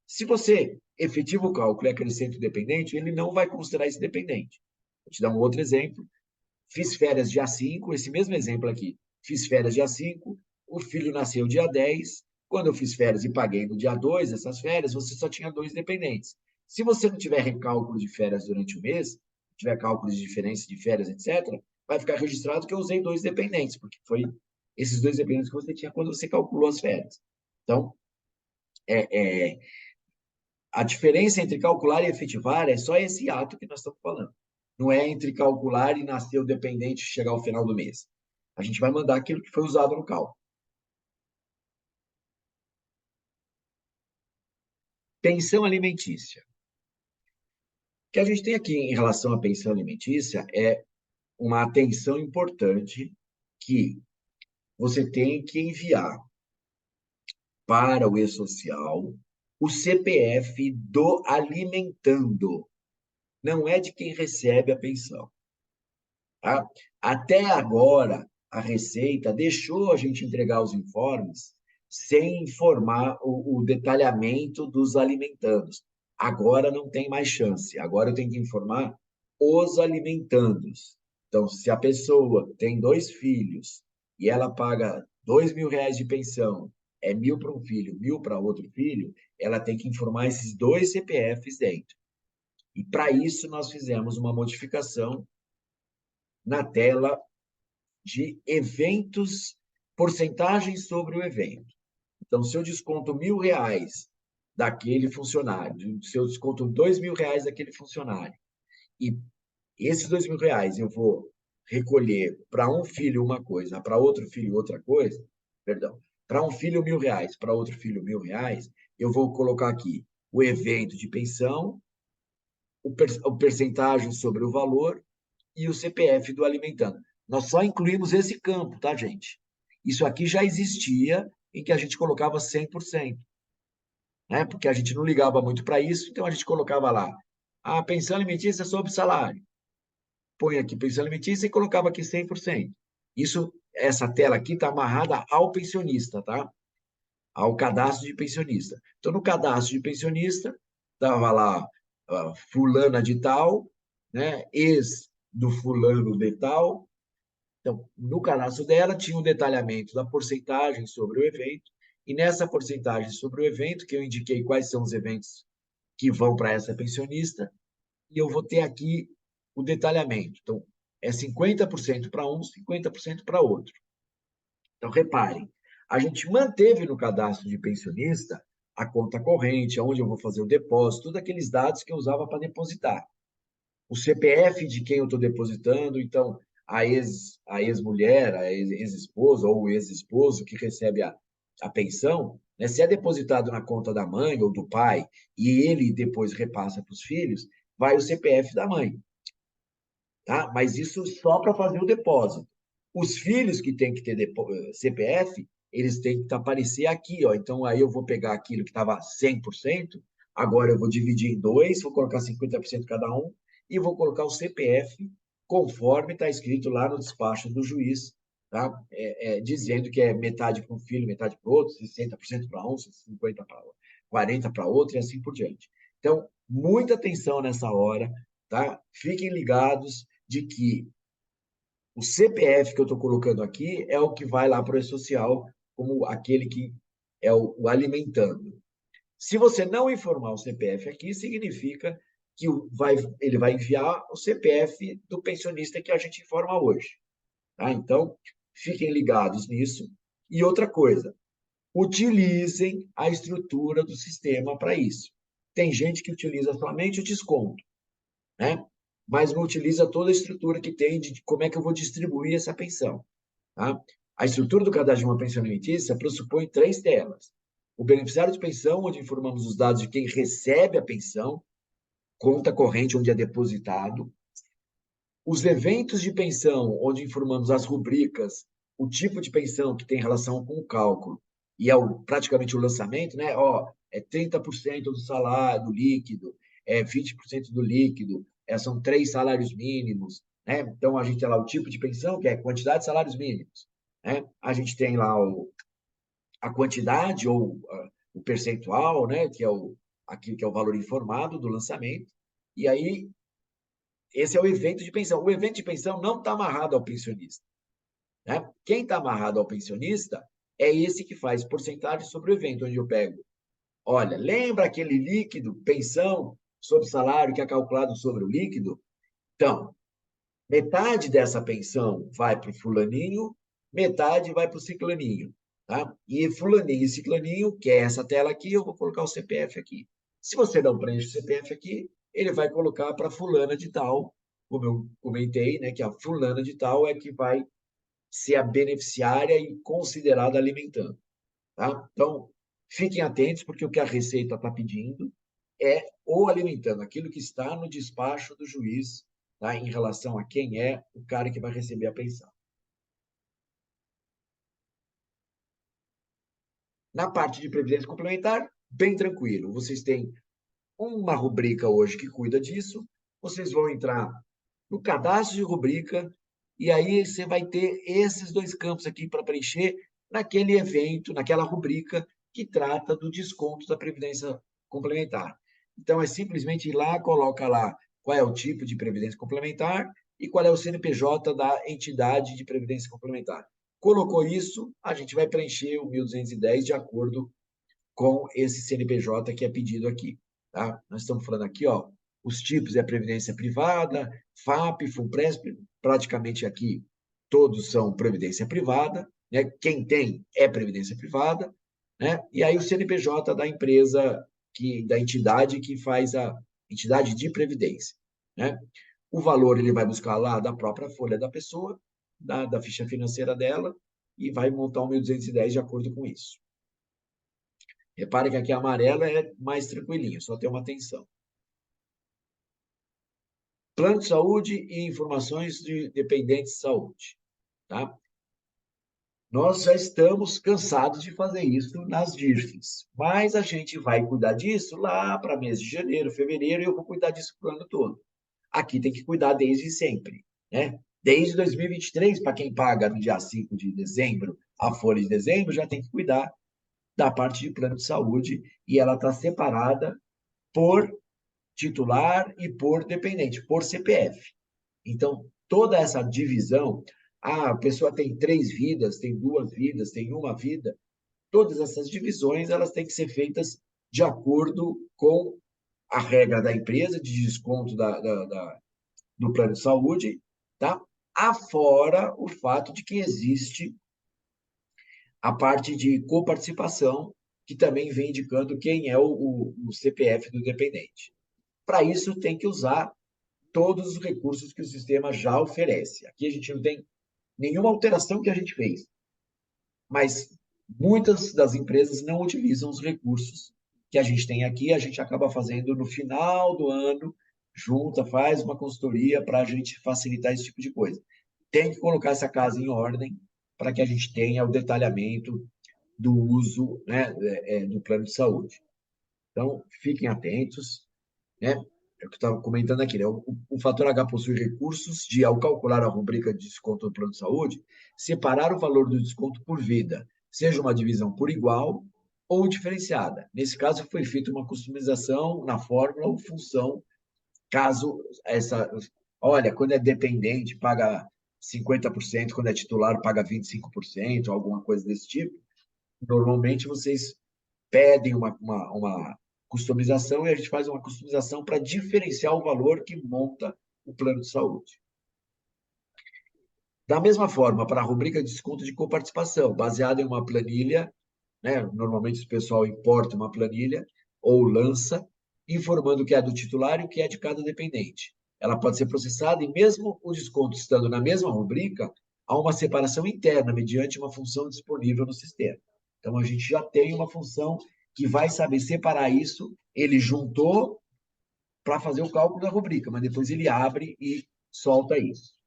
Se você efetiva o cálculo e acrescenta o dependente, ele não vai considerar esse dependente. Vou te dar um outro exemplo. Fiz férias dia 5, esse mesmo exemplo aqui. Fiz férias dia 5, o filho nasceu dia 10. Quando eu fiz férias e paguei no dia 2 essas férias, você só tinha dois dependentes. Se você não tiver recálculo de férias durante o mês, tiver cálculo de diferença de férias, etc., vai ficar registrado que eu usei dois dependentes, porque foi esses dois dependentes que você tinha quando você calculou as férias. Então, a diferença entre calcular e efetivar é só esse ato que nós estamos falando. Não é entre calcular e nascer o dependente chegar ao final do mês. A gente vai mandar aquilo que foi usado no cálculo. Pensão alimentícia. que a gente tem aqui em relação à pensão alimentícia é uma atenção importante que você tem que enviar para o E-Social o CPF do alimentando, não é de quem recebe a pensão. Tá? Até agora, a Receita deixou a gente entregar os informes sem informar o detalhamento dos alimentandos. Agora não tem mais chance. Agora eu tenho que informar os alimentandos. Então, se a pessoa tem 2 filhos e ela paga R$ 2.000 de pensão, é 1.000 para um filho, 1.000 para outro filho, ela tem que informar esses 2 CPFs dentro. E para isso nós fizemos uma modificação na tela de eventos, porcentagens sobre o evento. Então, se eu desconto R$ 1.000 daquele funcionário, se eu desconto R$ 2.000 daquele funcionário, e esses R$ 2.000 eu vou recolher para um filho uma coisa, para outro filho outra coisa, perdão, para um filho R$ 1.000, para outro filho R$ 1.000, eu vou colocar aqui o evento de pensão, o percentagem sobre o valor e o CPF do alimentando. Nós só incluímos esse campo, tá, gente? Isso aqui já existia em que a gente colocava 100%, né? Porque a gente não ligava muito para isso, então a gente colocava lá a pensão alimentícia sobre salário. Põe aqui pensão alimentícia e colocava aqui 100%. Isso, essa tela aqui está amarrada ao pensionista, tá? Ao cadastro de pensionista. Então, no cadastro de pensionista, estava lá fulana de tal, né? Ex do fulano de tal. Então, no cadastro dela tinha um detalhamento da porcentagem sobre o evento, e nessa porcentagem sobre o evento, que eu indiquei quais são os eventos que vão para essa pensionista, e eu vou ter aqui o detalhamento. Então, é 50% para um, 50% para outro. Então, reparem, a gente manteve no cadastro de pensionista a conta corrente, aonde eu vou fazer o depósito, todos aqueles dados que eu usava para depositar. O CPF de quem eu estou depositando, então, a ex-mulher, a ex-esposa ou o ex-esposo que recebe a pensão, né, se é depositado na conta da mãe ou do pai e ele depois repassa para os filhos, vai o CPF da mãe. Tá? Mas isso só para fazer o depósito. Os filhos que têm que ter CPF, eles têm que aparecer aqui, ó. Então, aí eu vou pegar aquilo que estava 100%, agora eu vou dividir em dois, vou colocar 50% cada um, e vou colocar o CPF conforme está escrito lá no despacho do juiz, tá? Dizendo que é metade para um filho, metade para o outro, 60% para um, 50% para 40% para outro, e assim por diante. Então, muita atenção nessa hora, tá? Fiquem ligados de que o CPF que eu estou colocando aqui é o que vai lá para o E-Social, como aquele que é o alimentando. Se você não informar o CPF aqui, significa que ele vai enviar o CPF do pensionista que a gente informa hoje. Tá? Então, fiquem ligados nisso. E outra coisa, utilizem a estrutura do sistema para isso. Tem gente que utiliza somente o desconto, né? Mas não utiliza toda a estrutura que tem de como é que eu vou distribuir essa pensão. Tá? A estrutura do cadastro de uma pensão alimentícia pressupõe 3 telas. O beneficiário de pensão, onde informamos os dados de quem recebe a pensão, conta corrente, onde é depositado. Os eventos de pensão, onde informamos as rubricas, o tipo de pensão que tem relação com o cálculo, e é praticamente o lançamento, né? Ó, é 30% do salário, do líquido, é 20% do líquido, são 3 salários mínimos, né? Então, a gente tem lá o tipo de pensão, que é a quantidade de salários mínimos, né? A gente tem lá a quantidade ou o percentual, né? Aquilo que é o valor informado do lançamento, e aí esse é o evento de pensão. O evento de pensão não está amarrado ao pensionista, né? Quem está amarrado ao pensionista é esse que faz porcentagem sobre o evento, onde eu pego. Olha, lembra aquele líquido, pensão sobre salário que é calculado sobre o líquido? Então, metade dessa pensão vai para o fulaninho, metade vai para o ciclaninho. Tá? E fulaninho e ciclaninho, que é essa tela aqui, eu vou colocar o CPF aqui. Se você não preenche o CPF aqui, ele vai colocar para fulana de tal, como eu comentei, né, que a fulana de tal é que vai ser a beneficiária e considerada alimentando. Tá? Então, fiquem atentos, porque o que a Receita está pedindo é ou alimentando aquilo que está no despacho do juiz, tá, em relação a quem é o cara que vai receber a pensão. Na parte de previdência complementar, bem tranquilo. Vocês têm uma rubrica hoje que cuida disso, vocês vão entrar no cadastro de rubrica, e aí você vai ter esses dois campos aqui para preencher naquele evento, naquela rubrica que trata do desconto da previdência complementar. Então, é simplesmente ir lá, coloca lá qual é o tipo de previdência complementar e qual é o CNPJ da entidade de previdência complementar. Colocou isso, a gente vai preencher o 1.210 de acordo com esse CNPJ que é pedido aqui. Tá? Nós estamos falando aqui, ó, os tipos é a previdência privada, FAP, FUNPRESP, praticamente aqui todos são previdência privada, né? Quem tem é previdência privada, né? E aí o CNPJ da empresa, da entidade que faz a entidade de previdência, né? O valor ele vai buscar lá da própria folha da pessoa, da ficha financeira dela, e vai montar o 1.210 de acordo com isso. Repare que aqui a amarela é mais tranquilinho, só tem uma atenção. Plano de saúde e informações de dependentes de saúde. Tá? Nós já estamos cansados de fazer isso nas DIRFs, mas a gente vai cuidar disso lá para mês de janeiro, fevereiro, e eu vou cuidar disso o ano todo. Aqui tem que cuidar desde sempre. Né? Desde 2023, para quem paga no dia 5 de dezembro, a folha de dezembro, já tem que cuidar da parte de plano de saúde, e ela está separada por titular e por dependente, por CPF. Então, toda essa divisão, a pessoa tem 3 vidas, tem 2 vidas, tem uma vida, todas essas divisões elas têm que ser feitas de acordo com a regra da empresa de desconto do plano de saúde, tá? Afora o fato de que existe a parte de coparticipação, que também vem indicando quem é o CPF do dependente. Para isso, tem que usar todos os recursos que o sistema já oferece. Aqui a gente não tem nenhuma alteração que a gente fez, mas muitas das empresas não utilizam os recursos que a gente tem aqui, a gente acaba fazendo no final do ano, junta, faz uma consultoria para a gente facilitar esse tipo de coisa. Tem que colocar essa casa em ordem para que a gente tenha o detalhamento do uso, né, do plano de saúde. Então, fiquem atentos, né? É o que eu estava comentando aqui, né? O fator H possui recursos de, ao calcular a rubrica de desconto do plano de saúde, separar o valor do desconto por vida, seja uma divisão por igual ou diferenciada. Nesse caso, foi feita uma customização na fórmula ou função, caso essa... Olha, quando é dependente, paga 50%, quando é titular, paga 25%, alguma coisa desse tipo. Normalmente, vocês pedem uma customização e a gente faz uma customização para diferenciar o valor que monta o plano de saúde. Da mesma forma, para a rubrica de desconto de coparticipação, baseada em uma planilha, né? Normalmente o pessoal importa uma planilha ou lança, informando o que é do titular e o que é de cada dependente. Ela pode ser processada e mesmo o desconto estando na mesma rubrica, há uma separação interna mediante uma função disponível no sistema. Então, a gente já tem uma função que vai saber separar isso, ele juntou para fazer o cálculo da rubrica, mas depois ele abre e solta isso.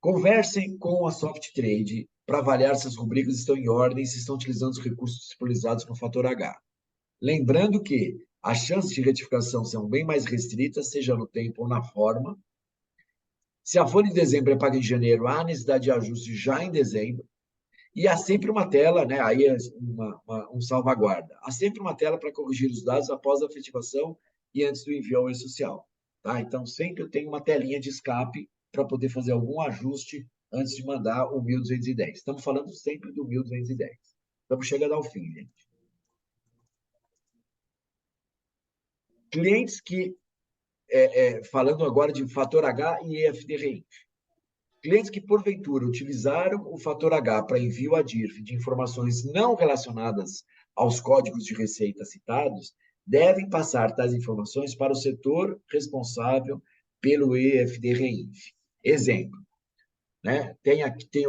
Conversem com a SoftTrade para avaliar se as rubricas estão em ordem e se estão utilizando os recursos disponibilizados no fator H. Lembrando que as chances de retificação são bem mais restritas, seja no tempo ou na forma. Se a folha de dezembro é paga em janeiro, há necessidade de ajuste já em dezembro. E há sempre uma tela, né? Aí é um salvaguarda. Há sempre uma tela para corrigir os dados após a efetivação e antes do envio ao e-social. Tá? Então, sempre eu tenho uma telinha de escape para poder fazer algum ajuste antes de mandar o 1.210. Estamos falando sempre do 1.210. Estamos chegando ao fim, gente. Clientes que, falando agora de fator H e EFD-REINF, clientes que, porventura, utilizaram o fator H para envio a DIRF de informações não relacionadas aos códigos de receita citados, devem passar tais informações para o setor responsável pelo EFD-REINF. Exemplo, né?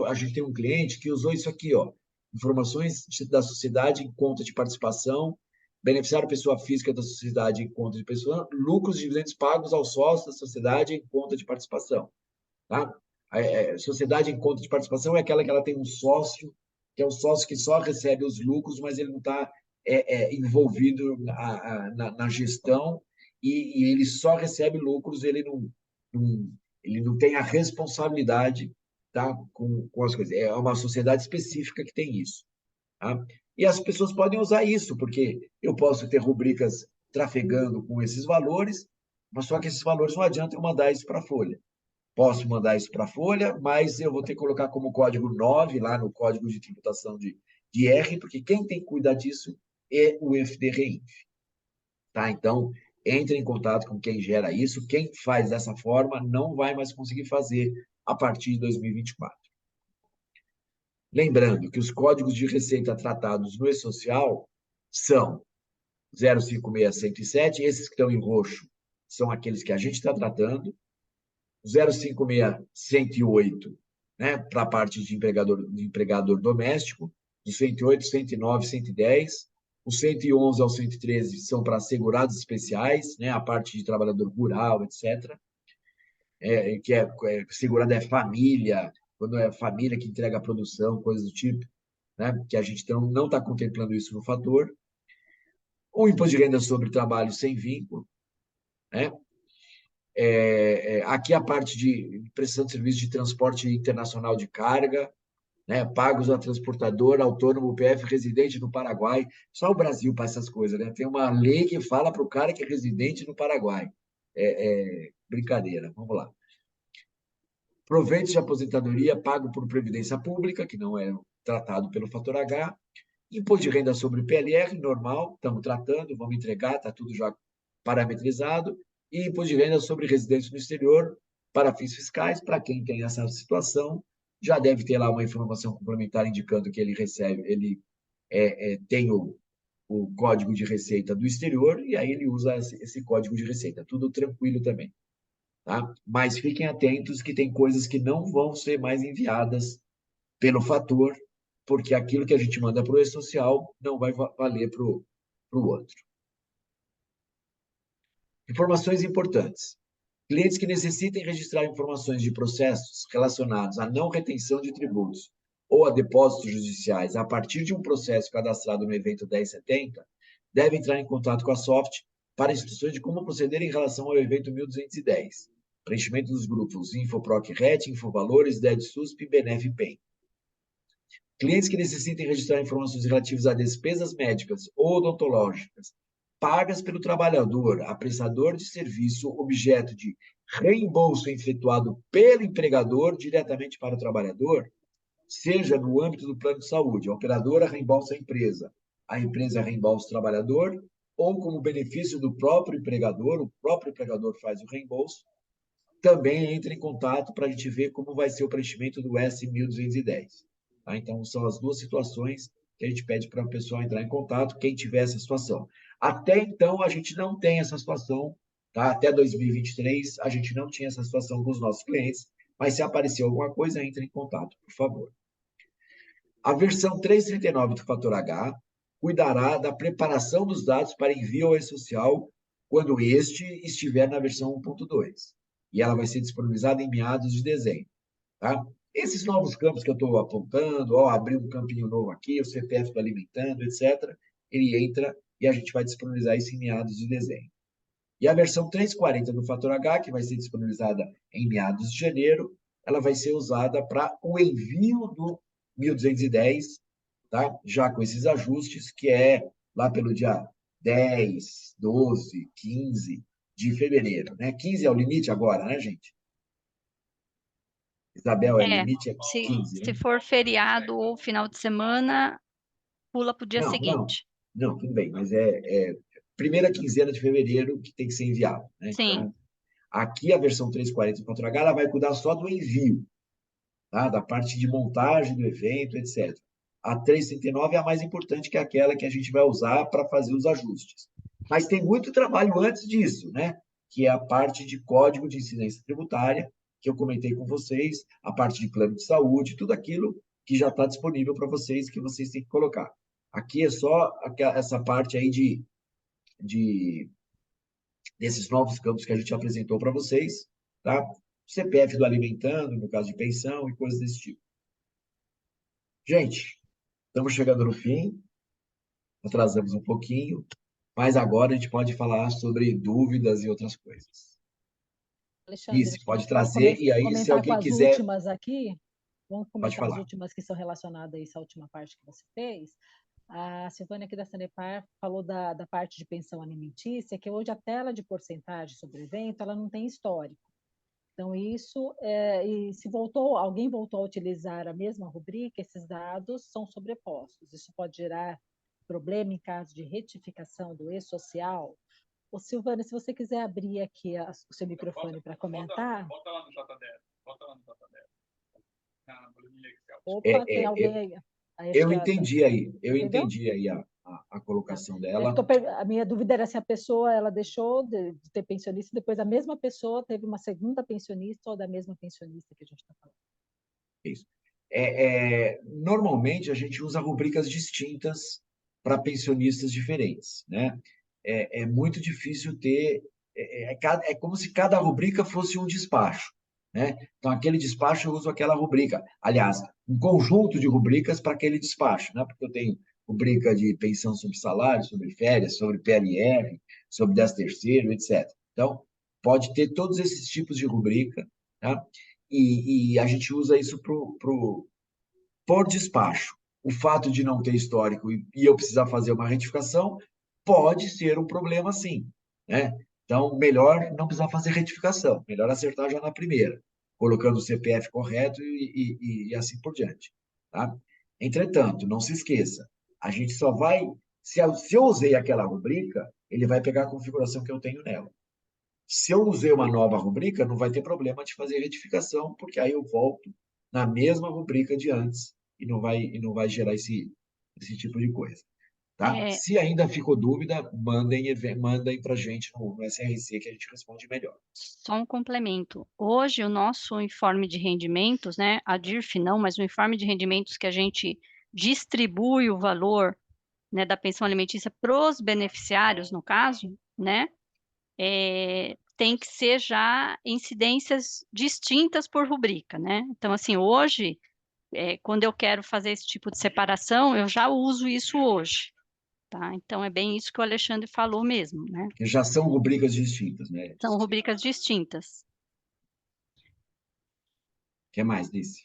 A gente tem um cliente que usou isso aqui, ó, informações da sociedade em conta de participação beneficiário pessoa física da sociedade em conta de pessoa, lucros e dividendos pagos aos sócios da sociedade em conta de participação. Tá? A sociedade em conta de participação é aquela que ela tem um sócio, que é um sócio que só recebe os lucros, mas ele não está envolvido na gestão e ele só recebe lucros, ele não tem a responsabilidade, tá, com as coisas. É uma sociedade específica que tem isso. Tá? E as pessoas podem usar isso, porque eu posso ter rubricas trafegando com esses valores, mas só que esses valores não adianta eu mandar isso para a Folha. Posso mandar isso para a Folha, mas eu vou ter que colocar como código 9 lá no Código de Tributação de R, porque quem tem que cuidar disso é o FDREINF. Tá? Então, entre em contato com quem gera isso. Quem faz dessa forma não vai mais conseguir fazer a partir de 2024. Lembrando que os códigos de receita tratados no E-Social são 056107, esses que estão em roxo são aqueles que a gente está tratando, 056108, né, para a parte de empregador doméstico, do 108, 109, 110, o 111 ao 113 são para segurados especiais, né, a parte de trabalhador rural, etc., segurado é família, quando é família que entrega a produção, coisas do tipo, né, que a gente não está contemplando isso no fator. O imposto de renda sobre trabalho sem vínculo, né? Aqui a parte de prestação de serviço de transporte internacional de carga, né? Pagos a transportador, autônomo, PF, residente no Paraguai. Só o Brasil faz essas coisas, né? Tem uma lei que fala para o cara que é residente no Paraguai. Brincadeira, vamos lá. Proventos de aposentadoria pago por Previdência Pública, que não é tratado pelo fator H. Imposto de renda sobre PLR, normal, estamos tratando, vamos entregar, está tudo já parametrizado. E imposto de renda sobre residência no exterior, para fins fiscais, para quem tem essa situação, já deve ter lá uma informação complementar indicando que ele recebe, ele tem o código de receita do exterior, e aí ele usa esse código de receita. Tudo tranquilo também. Tá? Mas fiquem atentos que tem coisas que não vão ser mais enviadas pelo fator, porque aquilo que a gente manda para o E-Social não vai valer para o outro. Informações importantes. Clientes que necessitem registrar informações de processos relacionados à não retenção de tributos ou a depósitos judiciais a partir de um processo cadastrado no evento 1070, devem entrar em contato com a SOFT para instruções de como proceder em relação ao evento 1210. Preenchimento dos grupos InfoProc-RET, InfoValores, DED-SUSP e BenefPen. Clientes que necessitem registrar informações relativas a despesas médicas ou odontológicas pagas pelo trabalhador, a prestador de serviço, objeto de reembolso efetuado pelo empregador diretamente para o trabalhador, seja no âmbito do plano de saúde, a operadora reembolsa a empresa reembolsa o trabalhador, ou como benefício do próprio empregador, o próprio empregador faz o reembolso, também entra em contato para a gente ver como vai ser o preenchimento do S1210. Tá? Então, são as duas situações que a gente pede para o pessoal entrar em contato, quem tiver essa situação. Até então, a gente não tem essa situação, tá? Até 2023, a gente não tinha essa situação com os nossos clientes, mas se aparecer alguma coisa, entre em contato, por favor. A versão 339 do Fator H cuidará da preparação dos dados para envio ao E-Social quando este estiver na versão 1.2. E ela vai ser disponibilizada em meados de dezembro. Tá? Esses novos campos que eu estou apontando, abrir um campinho novo aqui, o CPF do alimentando, etc., ele entra e a gente vai disponibilizar isso em meados de dezembro. E a versão 340 do Fator H, que vai ser disponibilizada em meados de janeiro, ela vai ser usada para o envio do 1210, tá? Já com esses ajustes, que é lá pelo dia 10, 12, 15 de fevereiro. Né? 15 é o limite agora, né, gente? Isabel, o limite é 15, se né? for feriado ou final de semana, pula para o dia seguinte. Não, tudo bem, mas primeira quinzena de fevereiro que tem que ser enviado. Né? Sim. Então, aqui a versão 340 do Fator H, ela vai cuidar só do envio, tá? Da parte de montagem do evento, etc. A 339 é a mais importante, que é aquela que a gente vai usar para fazer os ajustes. Mas tem muito trabalho antes disso, né? Que é a parte de código de incidência tributária, que eu comentei com vocês, a parte de plano de saúde, tudo aquilo que já está disponível para vocês, que vocês têm que colocar. Aqui é só essa parte aí de desses novos campos que a gente apresentou para vocês, tá? CPF do alimentando, no caso de pensão e coisas desse tipo. Gente, estamos chegando no fim, atrasamos um pouquinho, mas agora a gente pode falar sobre dúvidas e outras coisas. Alexandre, Isso, acho que a pode gente pode trazer, e aí, se comentar com alguém as quiser, últimas aqui. Vamos pode comentar as falar. últimas que são relacionadas a essa última parte que você fez. A Silvânia aqui da Sanepar falou da parte de pensão alimentícia, que hoje a tela de porcentagem sobre o evento, ela não tem histórico. Então, isso, e se alguém voltou a utilizar a mesma rubrica, esses dados são sobrepostos. Isso pode gerar problema em caso de retificação do e-social. Ô, Silvana, se você quiser abrir aqui o seu microfone para comentar. Volta lá no JDR. Volta lá no JDR. Na planilha Excel. Opa, tem alguém aí. Eu entendi Entendeu? aí a colocação dela. A minha dúvida era se a pessoa ela deixou de ter pensionista, depois a mesma pessoa teve uma segunda pensionista ou da mesma pensionista que a gente está falando. Isso. Normalmente, a gente usa rubricas distintas para pensionistas diferentes, né? É muito difícil ter... É como se cada rubrica fosse um despacho, né? Então, aquele despacho eu uso aquela rubrica. Aliás, um conjunto de rubricas para aquele despacho, né? Porque eu tenho rubrica de pensão sobre salário, sobre férias, sobre PLR, sobre 13º, etc. Então, pode ter todos esses tipos de rubrica, tá? E a gente usa isso por despacho. O fato de não ter histórico e eu precisar fazer uma retificação pode ser um problema, sim, né? Então, melhor não precisar fazer retificação, melhor acertar já na primeira, colocando o CPF correto e assim por diante, tá? Entretanto, não se esqueça, a gente só vai... Se eu usei aquela rubrica, ele vai pegar a configuração que eu tenho nela. Se eu usei uma nova rubrica, não vai ter problema de fazer retificação, porque aí eu volto na mesma rubrica de antes e não vai gerar esse tipo de coisa. Tá? É, Se ainda ficou dúvida, mandem para a gente no SRC que a gente responde melhor. só um complemento. Hoje, o nosso informe de rendimentos, né, a DIRF não, mas o informe de rendimentos que a gente distribui o valor, né, da pensão alimentícia para os beneficiários, no caso, né, tem que ser já incidências distintas por rubrica, né? Então, assim, hoje, quando eu quero fazer esse tipo de separação, eu já uso isso hoje, tá? Então, é bem isso que o Alexandre falou mesmo, né? Que já são rubricas distintas, né? São rubricas distintas. O que mais, Lice?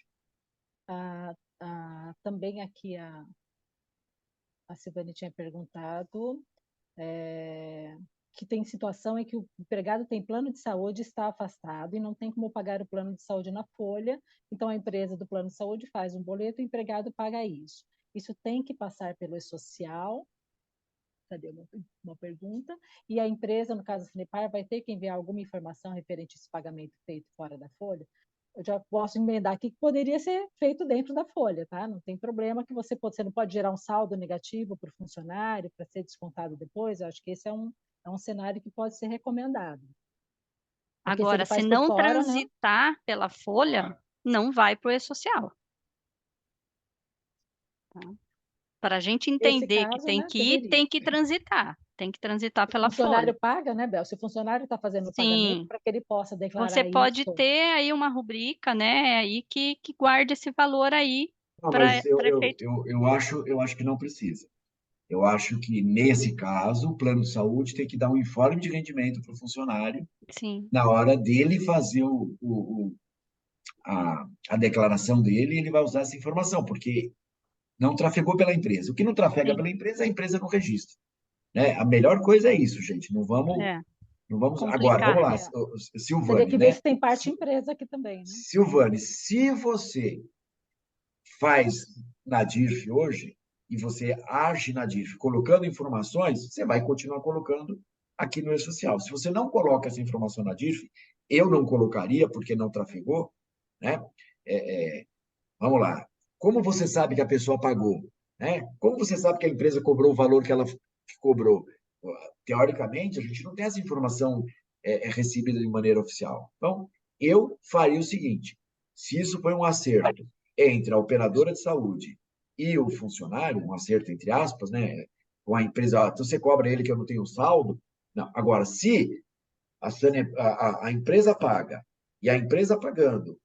Também aqui a Silvane tinha perguntado que tem situação em que o empregado tem plano de saúde, está afastado e não tem como pagar o plano de saúde na folha, então a empresa do plano de saúde faz um boleto e o empregado paga isso. Isso tem que passar pelo e-social, cadê uma pergunta? E a empresa, no caso a Sanepar, vai ter que enviar alguma informação referente a esse pagamento feito fora da folha? Eu já posso emendar aqui que poderia ser feito dentro da folha, tá? Não tem problema que você não pode gerar um saldo negativo para o funcionário, para ser descontado depois. Eu acho que esse é um cenário que pode ser recomendado. Porque se ele Agora, se faz por não fora, né? transitar pela folha, não vai para o e-social. Tá? Para a gente Esse entender que caso, tem né, que ir, deveria. tem que transitar. Tem que transitar O pela folha. funcionário paga, né, Bel? Se o funcionário está fazendo o pagamento, Sim, para que ele possa você declarar pode isso. ter aí uma rubrica, né, aí que guarde esse valor aí Não, para mas efeito. eu acho que não precisa. Eu acho que, nesse caso, o plano de saúde tem que dar um informe de rendimento para o funcionário Sim, na hora dele fazer a declaração dele, ele vai usar essa informação, porque não trafegou pela empresa. O que não trafega sim, pela empresa, a empresa não registra. Né? A melhor coisa é isso, gente. é, Não vamos. Agora, vamos complicar. lá, Teria Silvane, que ver né? se tem parte empresa aqui também, né? Silvane, se você faz na DIRF hoje e você age na DIRF colocando informações, você vai continuar colocando aqui no E-Social. Se você não coloca essa informação na DIRF, eu não colocaria porque não trafegou, né? Vamos lá. Como você sabe que a pessoa pagou? Né? Como você sabe que a empresa cobrou o valor que ela cobrou? Teoricamente, a gente não tem essa informação recebida de maneira oficial. Então, eu faria o seguinte: se isso foi um acerto entre a operadora de saúde e o funcionário, um acerto entre aspas, né? com a empresa, então você cobra ele que eu não tenho saldo. Não. Agora, se a empresa paga e a empresa pagando,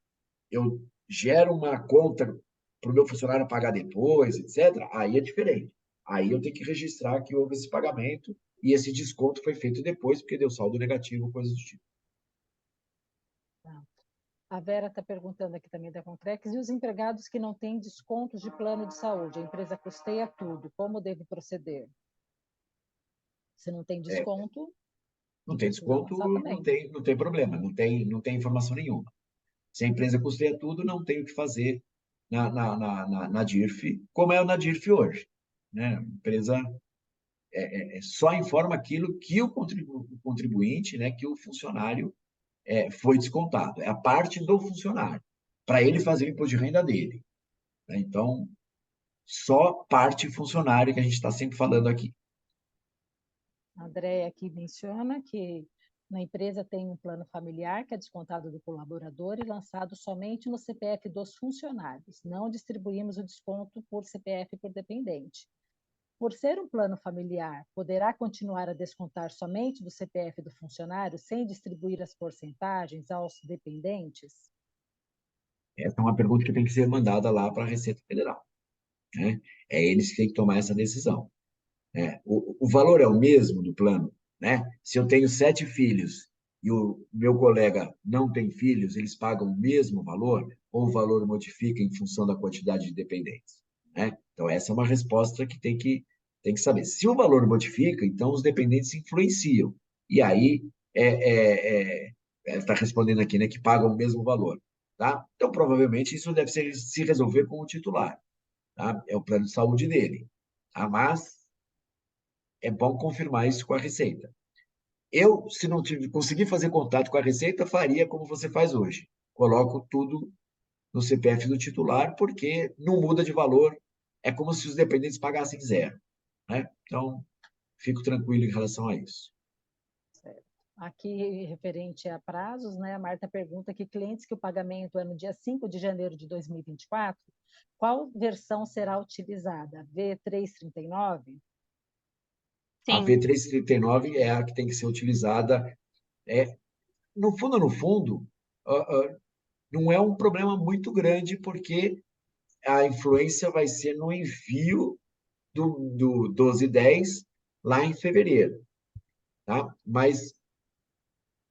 eu gero uma conta para o meu funcionário pagar depois, etc., aí é diferente. Aí eu tenho que registrar que houve esse pagamento e esse desconto foi feito depois, porque deu saldo negativo, coisas do tipo. A Vera está perguntando aqui também da Contrex, e os empregados que não têm descontos de plano de saúde? A empresa custeia tudo, como devo proceder? Se não tem desconto, não tem precisa desconto, passar também. não tem problema, não tem informação nenhuma. Se a empresa custeia tudo, não tem o que fazer na DIRF, como é na DIRF hoje. Né? A empresa só informa aquilo que o contribuinte, né, que o funcionário foi descontado. É a parte do funcionário, para ele fazer o imposto de renda dele. Né? Então, só parte funcionário que a gente está sempre falando aqui. A Andréia aqui menciona que na empresa tem um plano familiar que é descontado do colaborador e lançado somente no CPF dos funcionários. Não distribuímos o desconto por CPF por dependente. Por ser um plano familiar, poderá continuar a descontar somente do CPF do funcionário sem distribuir as porcentagens aos dependentes? Essa é uma pergunta que tem que ser mandada lá para a Receita Federal. Né? É eles que têm que tomar essa decisão. O valor é o mesmo do plano. Né? Se eu tenho 7 filhos e o meu colega não tem filhos, eles pagam o mesmo valor ou o valor modifica em função da quantidade de dependentes? Né? Então, essa é uma resposta que tem que saber. Se o valor modifica, então os dependentes influenciam. E aí, está respondendo aqui, né, que pagam o mesmo valor. Tá? Então, provavelmente, isso deve se resolver com o titular. Tá? É o plano de saúde dele. Tá? Mas é bom confirmar isso com a Receita. Eu, se não conseguir fazer contato com a Receita, faria como você faz hoje. Coloco tudo no CPF do titular, porque não muda de valor. É como se os dependentes pagassem zero. Né? Então, fico tranquilo em relação a isso. Certo. Aqui, referente a prazos, né, a Marta pergunta que clientes que o pagamento é no dia 5 de janeiro de 2024, qual versão será utilizada? V339? A Sim, V339 é a que tem que ser utilizada. No fundo, não é um problema muito grande, porque a influência vai ser no envio do 1210 lá em fevereiro. Tá? Mas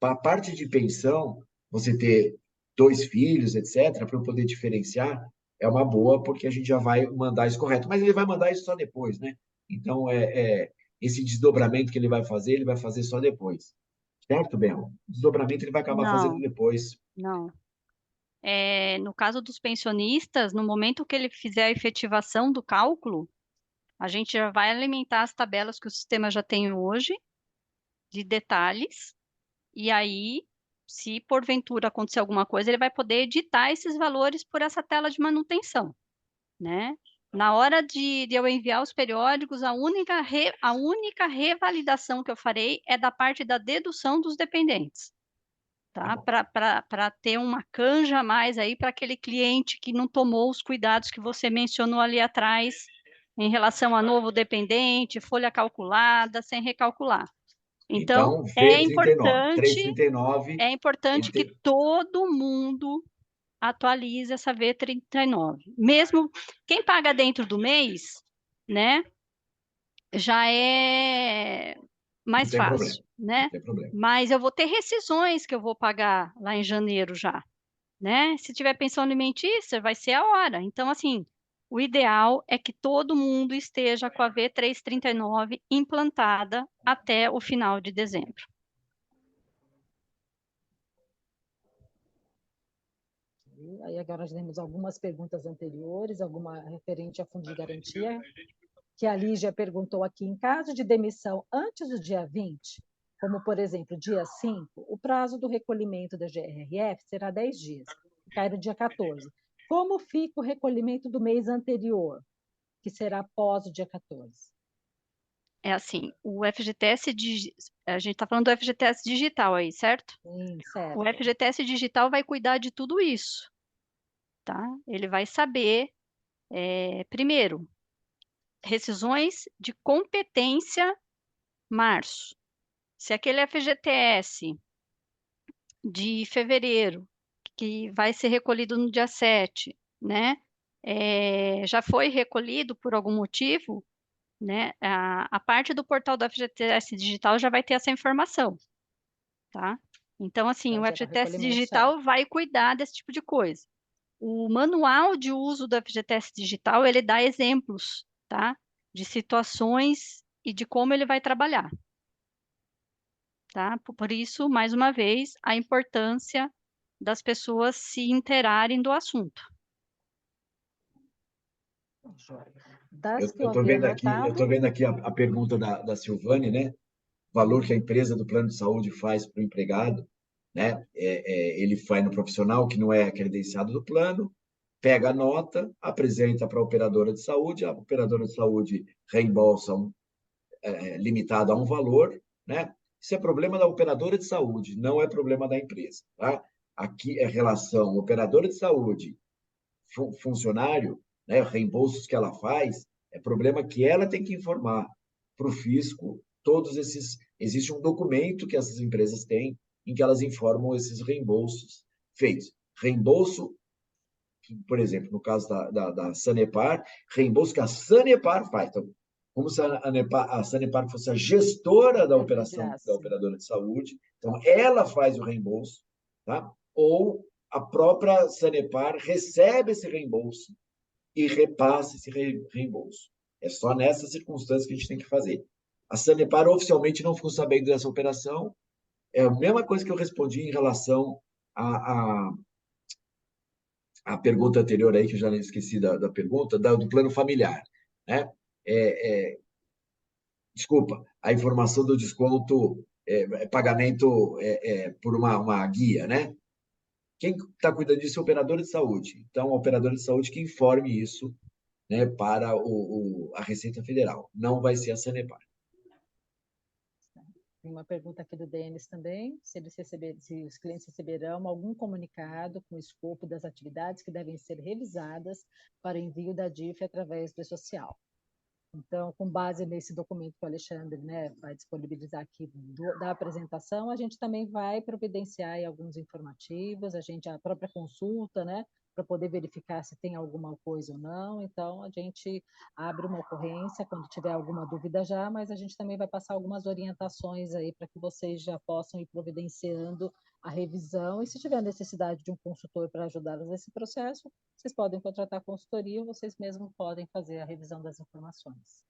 para a parte de pensão, você ter 2 filhos, etc., para eu poder diferenciar, é uma boa, porque a gente já vai mandar isso correto. Mas ele vai mandar isso só depois, né? Então, esse desdobramento que ele vai fazer só depois. Certo, Bel? O desdobramento ele vai acabar fazendo não, depois. não. No caso dos pensionistas, no momento que ele fizer a efetivação do cálculo, a gente já vai alimentar as tabelas que o sistema já tem hoje, de detalhes, e aí, se porventura acontecer alguma coisa, ele vai poder editar esses valores por essa tela de manutenção, né? Na hora de eu enviar os periódicos, a única revalidação que eu farei é da parte da dedução dos dependentes, Tá tá? bom. Para ter uma canja a mais aí para aquele cliente que não tomou os cuidados que você mencionou ali atrás, em relação a novo dependente, folha calculada, sem recalcular. Então, Então, V39. 339, é ele importante que tem. todo mundo atualize essa V39. Mesmo quem paga dentro do mês, né, já é Não mais tem problema. fácil, Não né? tem problema. Mas eu vou ter rescisões que eu vou pagar lá em janeiro já, né? Se tiver pensão alimentícia, vai ser a hora. Então, assim, o ideal é que todo mundo esteja com a V339 implantada até o final de dezembro. Aí agora nós temos algumas perguntas anteriores, alguma referente a fundo de garantia, que a Lígia perguntou aqui. Em caso de demissão antes do dia 20, como, por exemplo, dia 5, o prazo do recolhimento da GRF será 10 dias, cai no dia 14. Como fica o recolhimento do mês anterior, que será após o dia 14? É assim, a gente está falando do FGTS digital aí, certo? Sim, O certo. FGTS digital vai cuidar de tudo isso, tá? Ele vai saber, primeiro, rescisões de competência, março. Se aquele FGTS de fevereiro, que vai ser recolhido no dia 7, né? Já foi recolhido por algum motivo, né? A parte do portal do FGTS Digital já vai ter essa informação, tá? Então, assim, Então, o dia do FGTS recolhimento Digital certo. vai cuidar desse tipo de coisa. O manual de uso do FGTS Digital, ele dá exemplos, tá? De situações e de como ele vai trabalhar, tá? Por isso, mais uma vez, a importância das pessoas se inteirarem do assunto. Das que Eu eu estou havia vendo aqui, anotado, a pergunta da Silvane, né? Valor que a empresa do plano de saúde faz para o empregado, né? Ele vai no profissional que não é credenciado do plano, pega a nota, apresenta para a operadora de saúde reembolsa limitado a um valor, né? Isso é problema da operadora de saúde, não é problema da empresa, tá? Aqui é relação operadora de saúde, funcionário, né? Reembolsos que ela faz, é problema que ela tem que informar para o fisco todos esses. Existe um documento que essas empresas têm em que elas informam esses reembolsos feitos. Reembolso, por exemplo, no caso da Sanepar, reembolso que a Sanepar faz. Então, como se a Sanepar fosse a gestora da operação da intermediasse. operadora de saúde, então ela faz o reembolso, tá? Ou a própria Sanepar recebe esse reembolso e repassa esse reembolso. É só nessas circunstâncias que a gente tem que fazer. A Sanepar oficialmente não ficou sabendo dessa operação. É a mesma coisa que eu respondi em relação à pergunta anterior aí, que eu já esqueci da pergunta, do plano familiar, né? Desculpa, a informação do desconto, pagamento por uma guia, né? Quem está cuidando disso é o operador de saúde. Então, o operador de saúde que informe isso, né, para a Receita Federal. Não vai ser a Sanepar. Tem uma pergunta aqui do Denis também, se os clientes receberão algum comunicado com o escopo das atividades que devem ser revisadas para envio da DIF através do e-social. Então, com base nesse documento que o Alexandre, né, vai disponibilizar aqui da apresentação, a gente também vai providenciar aí alguns informativos, a própria consulta, né, para poder verificar se tem alguma coisa ou não. Então, a gente abre uma ocorrência quando tiver alguma dúvida já, mas a gente também vai passar algumas orientações aí para que vocês já possam ir providenciando a revisão. E se tiver necessidade de um consultor para ajudá-los nesse processo, vocês podem contratar a consultoria ou vocês mesmos podem fazer a revisão das informações.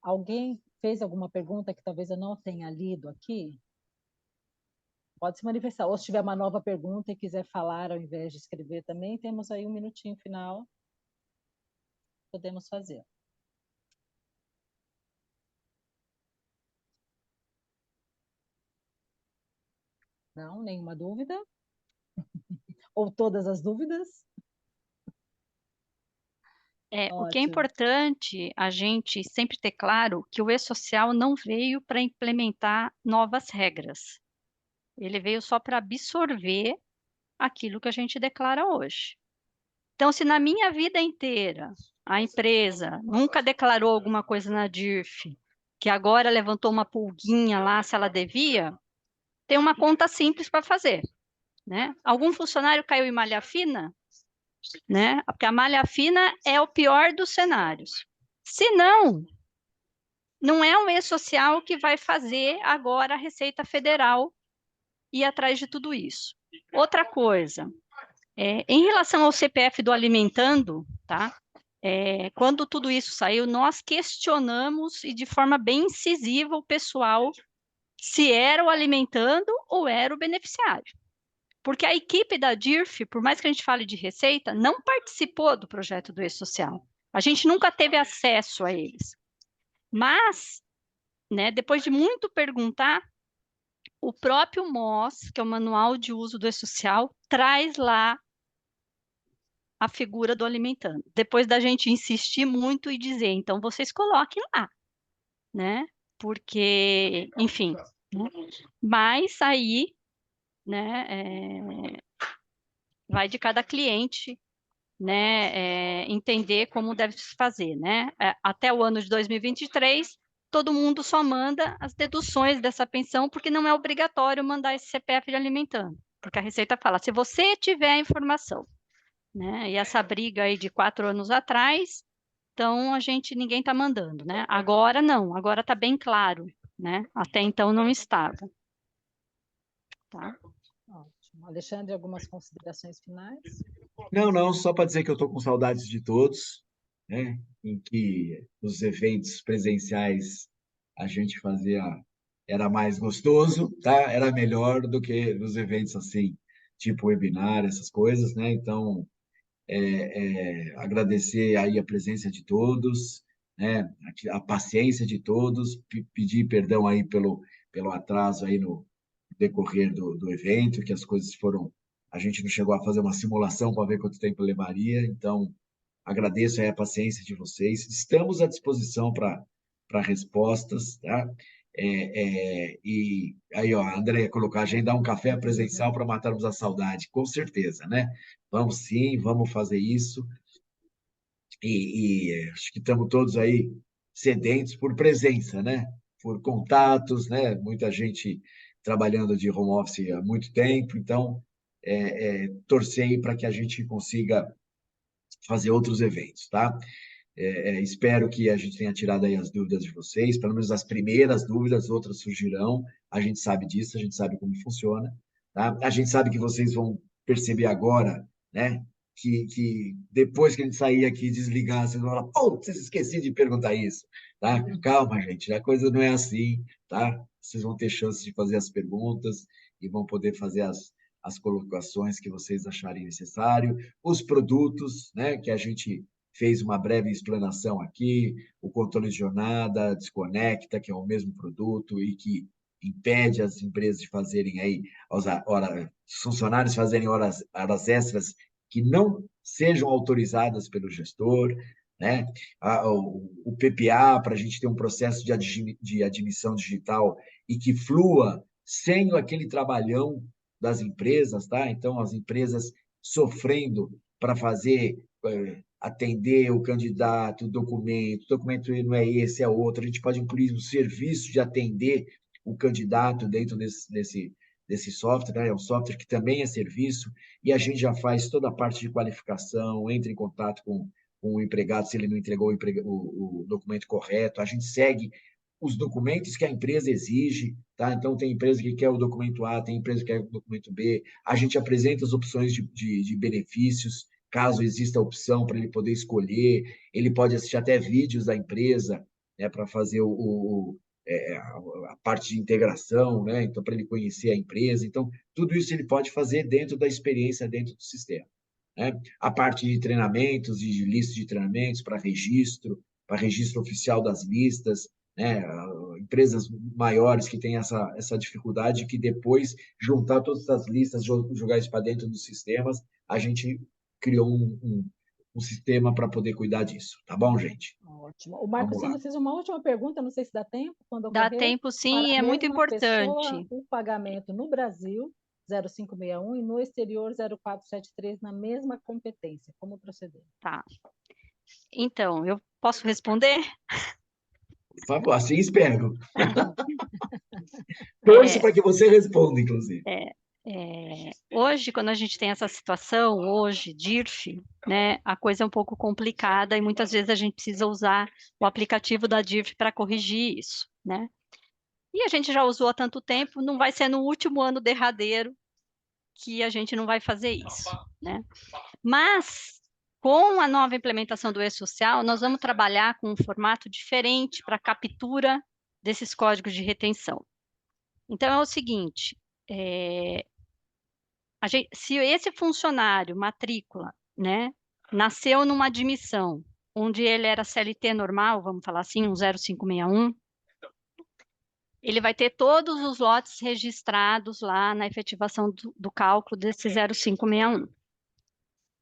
Alguém fez alguma pergunta que talvez eu não tenha lido aqui? Pode se manifestar. Ou se tiver uma nova pergunta e quiser falar ao invés de escrever também, temos aí um minutinho final. Podemos fazer. Não, nenhuma dúvida? Ou todas as dúvidas? O que é Ótimo. importante a gente sempre ter claro que o e-social não veio para implementar novas regras. Ele veio só para absorver aquilo que a gente declara hoje. Então, se na minha vida inteira a empresa nunca declarou alguma coisa na DIRF, que agora levantou uma pulguinha lá se ela devia, tem uma conta simples para fazer, né? Algum funcionário caiu em malha fina, né? Porque a malha fina é o pior dos cenários. Se não, não é um e-social que vai fazer agora a Receita Federal ir atrás de tudo isso. Outra coisa, em relação ao CPF do alimentando, tá? Quando tudo isso saiu, nós questionamos e de forma bem incisiva o pessoal se era o alimentando ou era o beneficiário. Porque a equipe da DIRF, por mais que a gente fale de receita, não participou do projeto do E-Social. A gente nunca teve acesso a eles. Mas, né, depois de muito perguntar, o próprio MOS, que é o Manual de Uso do E-Social, traz lá a figura do alimentando. Depois da gente insistir muito e dizer, então vocês coloquem lá, né? Porque, enfim, né? Mas aí, né, vai de cada cliente né, entender como deve se fazer, né? Até o ano de 2023, todo mundo só manda as deduções dessa pensão, porque não é obrigatório mandar esse CPF de alimentando, porque a Receita fala, se você tiver a informação, né? E essa briga aí de 4 anos atrás, então ninguém está mandando, né? Agora não, agora está bem claro, né? Até então não estava, tá? Ótimo. Alexandre, algumas considerações finais? Não, só para dizer que eu estou com saudades de todos, né? Em que os eventos presenciais a gente fazia, era mais gostoso, tá? Era melhor do que nos eventos assim, tipo webinar, essas coisas, né? Então, agradecer aí a presença de todos, né? A paciência de todos, pedir perdão aí pelo atraso aí no decorrer do evento, que as coisas foram, a gente não chegou a fazer uma simulação para ver quanto tempo levaria, então agradeço aí a paciência de vocês, estamos à disposição para respostas, tá? E aí, ó, a André ia colocar, agendar um café presencial para matarmos a saudade, com certeza, né? Vamos sim, vamos fazer isso. E acho que estamos todos aí sedentos por presença, né? Por contatos, né? Muita gente trabalhando de home office há muito tempo, então torcer para que a gente consiga fazer outros eventos, tá? Espero que a gente tenha tirado aí as dúvidas de vocês, pelo menos as primeiras dúvidas, outras surgirão. A gente sabe disso, a gente sabe como funciona, tá? A gente sabe que vocês vão perceber agora, né? Que depois que a gente sair aqui e desligar, vocês vão falar, pô, vocês esqueci de perguntar isso, tá? Calma, gente, a coisa não é assim, tá? Vocês vão ter chance de fazer as perguntas e vão poder fazer as colocações que vocês acharem necessário, os produtos, né, que a gente fez uma breve explanação aqui, o controle de jornada, desconecta, que é o mesmo produto e que impede as empresas de fazerem aí, os funcionários fazerem horas extras que não sejam autorizadas pelo gestor, né? O PPA, para a gente ter um processo de admissão digital e que flua sem aquele trabalhão das empresas, tá? Então, as empresas sofrendo para fazer, atender o candidato, o documento não é esse, é outro. A gente pode incluir o serviço de atender o candidato dentro desse software, né? É um software que também é serviço, e a gente já faz toda a parte de qualificação, entra em contato com o empregado se ele não entregou o documento correto, a gente segue os documentos que a empresa exige, tá? Então, tem empresa que quer o documento A, tem empresa que quer o documento B, a gente apresenta as opções de benefícios, caso exista a opção para ele poder escolher, ele pode assistir até vídeos da empresa, né, para fazer a parte de integração, né? Então, para ele conhecer a empresa. Então, tudo isso ele pode fazer dentro da experiência, dentro do sistema, né? A parte de treinamentos e de lista de treinamentos para registro oficial das listas, né? Empresas maiores que têm essa dificuldade que depois juntar todas essas listas, jogar isso para dentro dos sistemas, a gente criou um sistema para poder cuidar disso. Tá bom, gente? Ótimo. O Marcos Vamos lá. ainda fez uma última pergunta, não sei se dá tempo, quando Dá ocorrer. tempo sim, Para e a é muito mesma pessoa, importante. o pagamento no Brasil, 0561, e no exterior, 0473, na mesma competência. Como proceder? Tá. Então, eu posso responder? Por favor, assim espero. Torço para que você responda, inclusive. Hoje, quando a gente tem essa situação, hoje, DIRF, né, a coisa é um pouco complicada e muitas vezes a gente precisa usar o aplicativo da DIRF para corrigir isso, né? E a gente já usou há tanto tempo, não vai ser no último ano derradeiro que a gente não vai fazer isso, né? Mas, com a nova implementação do e-social, nós vamos trabalhar com um formato diferente para captura desses códigos de retenção. Então, é o seguinte, se esse funcionário, matrícula, né, nasceu numa admissão, onde ele era CLT normal, vamos falar assim, um 0561, ele vai ter todos os lotes registrados lá na efetivação do cálculo desse 0561.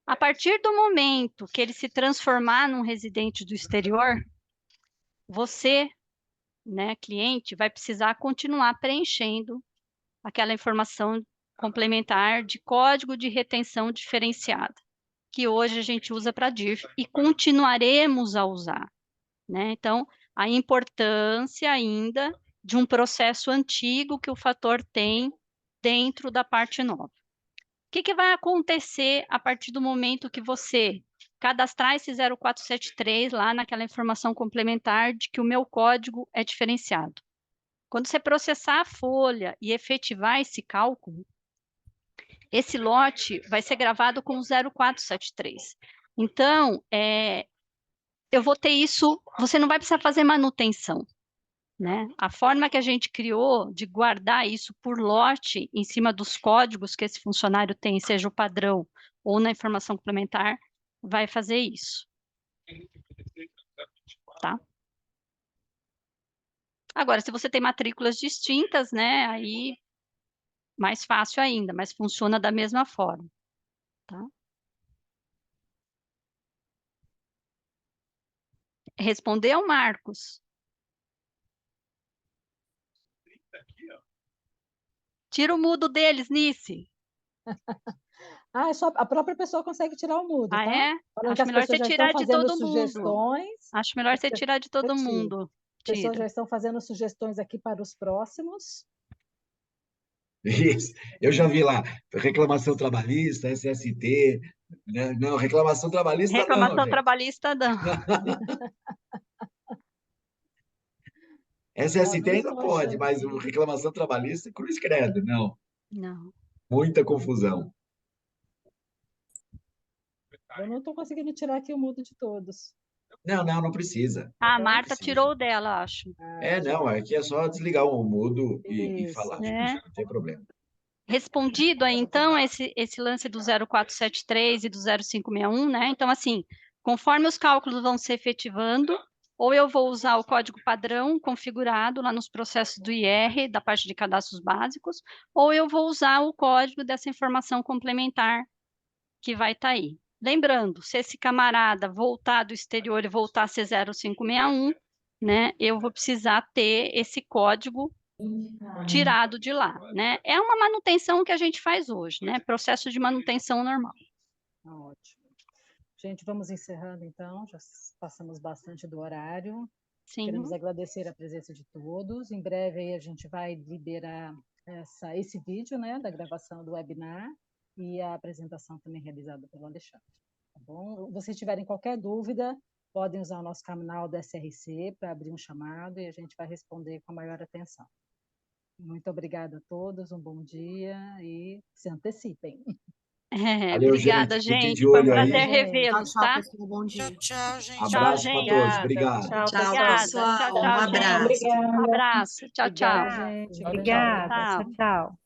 A partir do momento que ele se transformar num residente do exterior, você, né, cliente, vai precisar continuar preenchendo aquela informação complementar de código de retenção diferenciada. que hoje a gente usa para DIRF e continuaremos a usar, né? Então, a importância ainda de um processo antigo que o fator tem dentro da parte nova. O que vai acontecer a partir do momento que você cadastrar esse 0473 lá naquela informação complementar de que o meu código é diferenciado? Quando você processar a folha e efetivar esse cálculo, esse lote vai ser gravado com 0473. Então, eu vou ter isso, você não vai precisar fazer manutenção, né? A forma que a gente criou de guardar isso por lote em cima dos códigos que esse funcionário tem, seja o padrão ou na informação complementar, vai fazer isso. Tá? Agora, se você tem matrículas distintas, né, aí mais fácil ainda, mas funciona da mesma forma, tá? Respondeu, Marcos? Tira o mudo deles, Nice. Ah, só a própria pessoa consegue tirar o mudo, Ah, tá? é? Falando que Acho as melhor você pessoas já tirar estão de fazendo todo mundo. sugestões. Acho melhor você tirar de todo Eu tiro. mundo. As pessoas Tira. já estão fazendo sugestões aqui para os próximos. Isso. Eu já vi lá, reclamação trabalhista, SST. Né? Não, reclamação trabalhista não, Reclamação gente. trabalhista, não. SST ainda Estou pode, achando mas que- reclamação trabalhista, cruz credo, não. Não. Muita confusão. Eu não estou conseguindo tirar aqui o mudo de todos. Não precisa. Ah, a Não Marta precisa. tirou o dela, acho. Não, aqui é só desligar o mudo e Isso. falar, Né? não tem problema. Respondido aí, então, esse lance do 0473 e do 0561, né? Então, assim, conforme os cálculos vão se efetivando, ou eu vou usar o código padrão configurado lá nos processos do IR, da parte de cadastros básicos, ou eu vou usar o código dessa informação complementar que vai estar aí. Lembrando, se esse camarada voltar do exterior e voltar a ser 0561, né, eu vou precisar ter esse código tirado de lá, né? É uma manutenção que a gente faz hoje, né? Processo de manutenção normal. Ótimo. Gente, vamos encerrando então, já passamos bastante do horário. Sim. Queremos agradecer a presença de todos. Em breve aí a gente vai liberar esse vídeo, né, da gravação do webinar e a apresentação também realizada pelo Alexandre. Tá bom? Se vocês tiverem qualquer dúvida, podem usar o nosso canal do SRC para abrir um chamado e a gente vai responder com a maior atenção. Muito obrigada a todos, um bom dia e se antecipem. Valeu, Obrigada, gente. Fiquem gente. de Foi um olho aí. prazer revê-los, Tchau, tá? pessoal. Bom dia. Tchau, gente. Abraço para todos. Obrigado. Tchau, Tchau, Obrigada. pessoal. Tchau, Um gente. abraço. Abraço. Tchau, tchau. Obrigada, gente. Obrigada. Tchau. Tchau, tchau.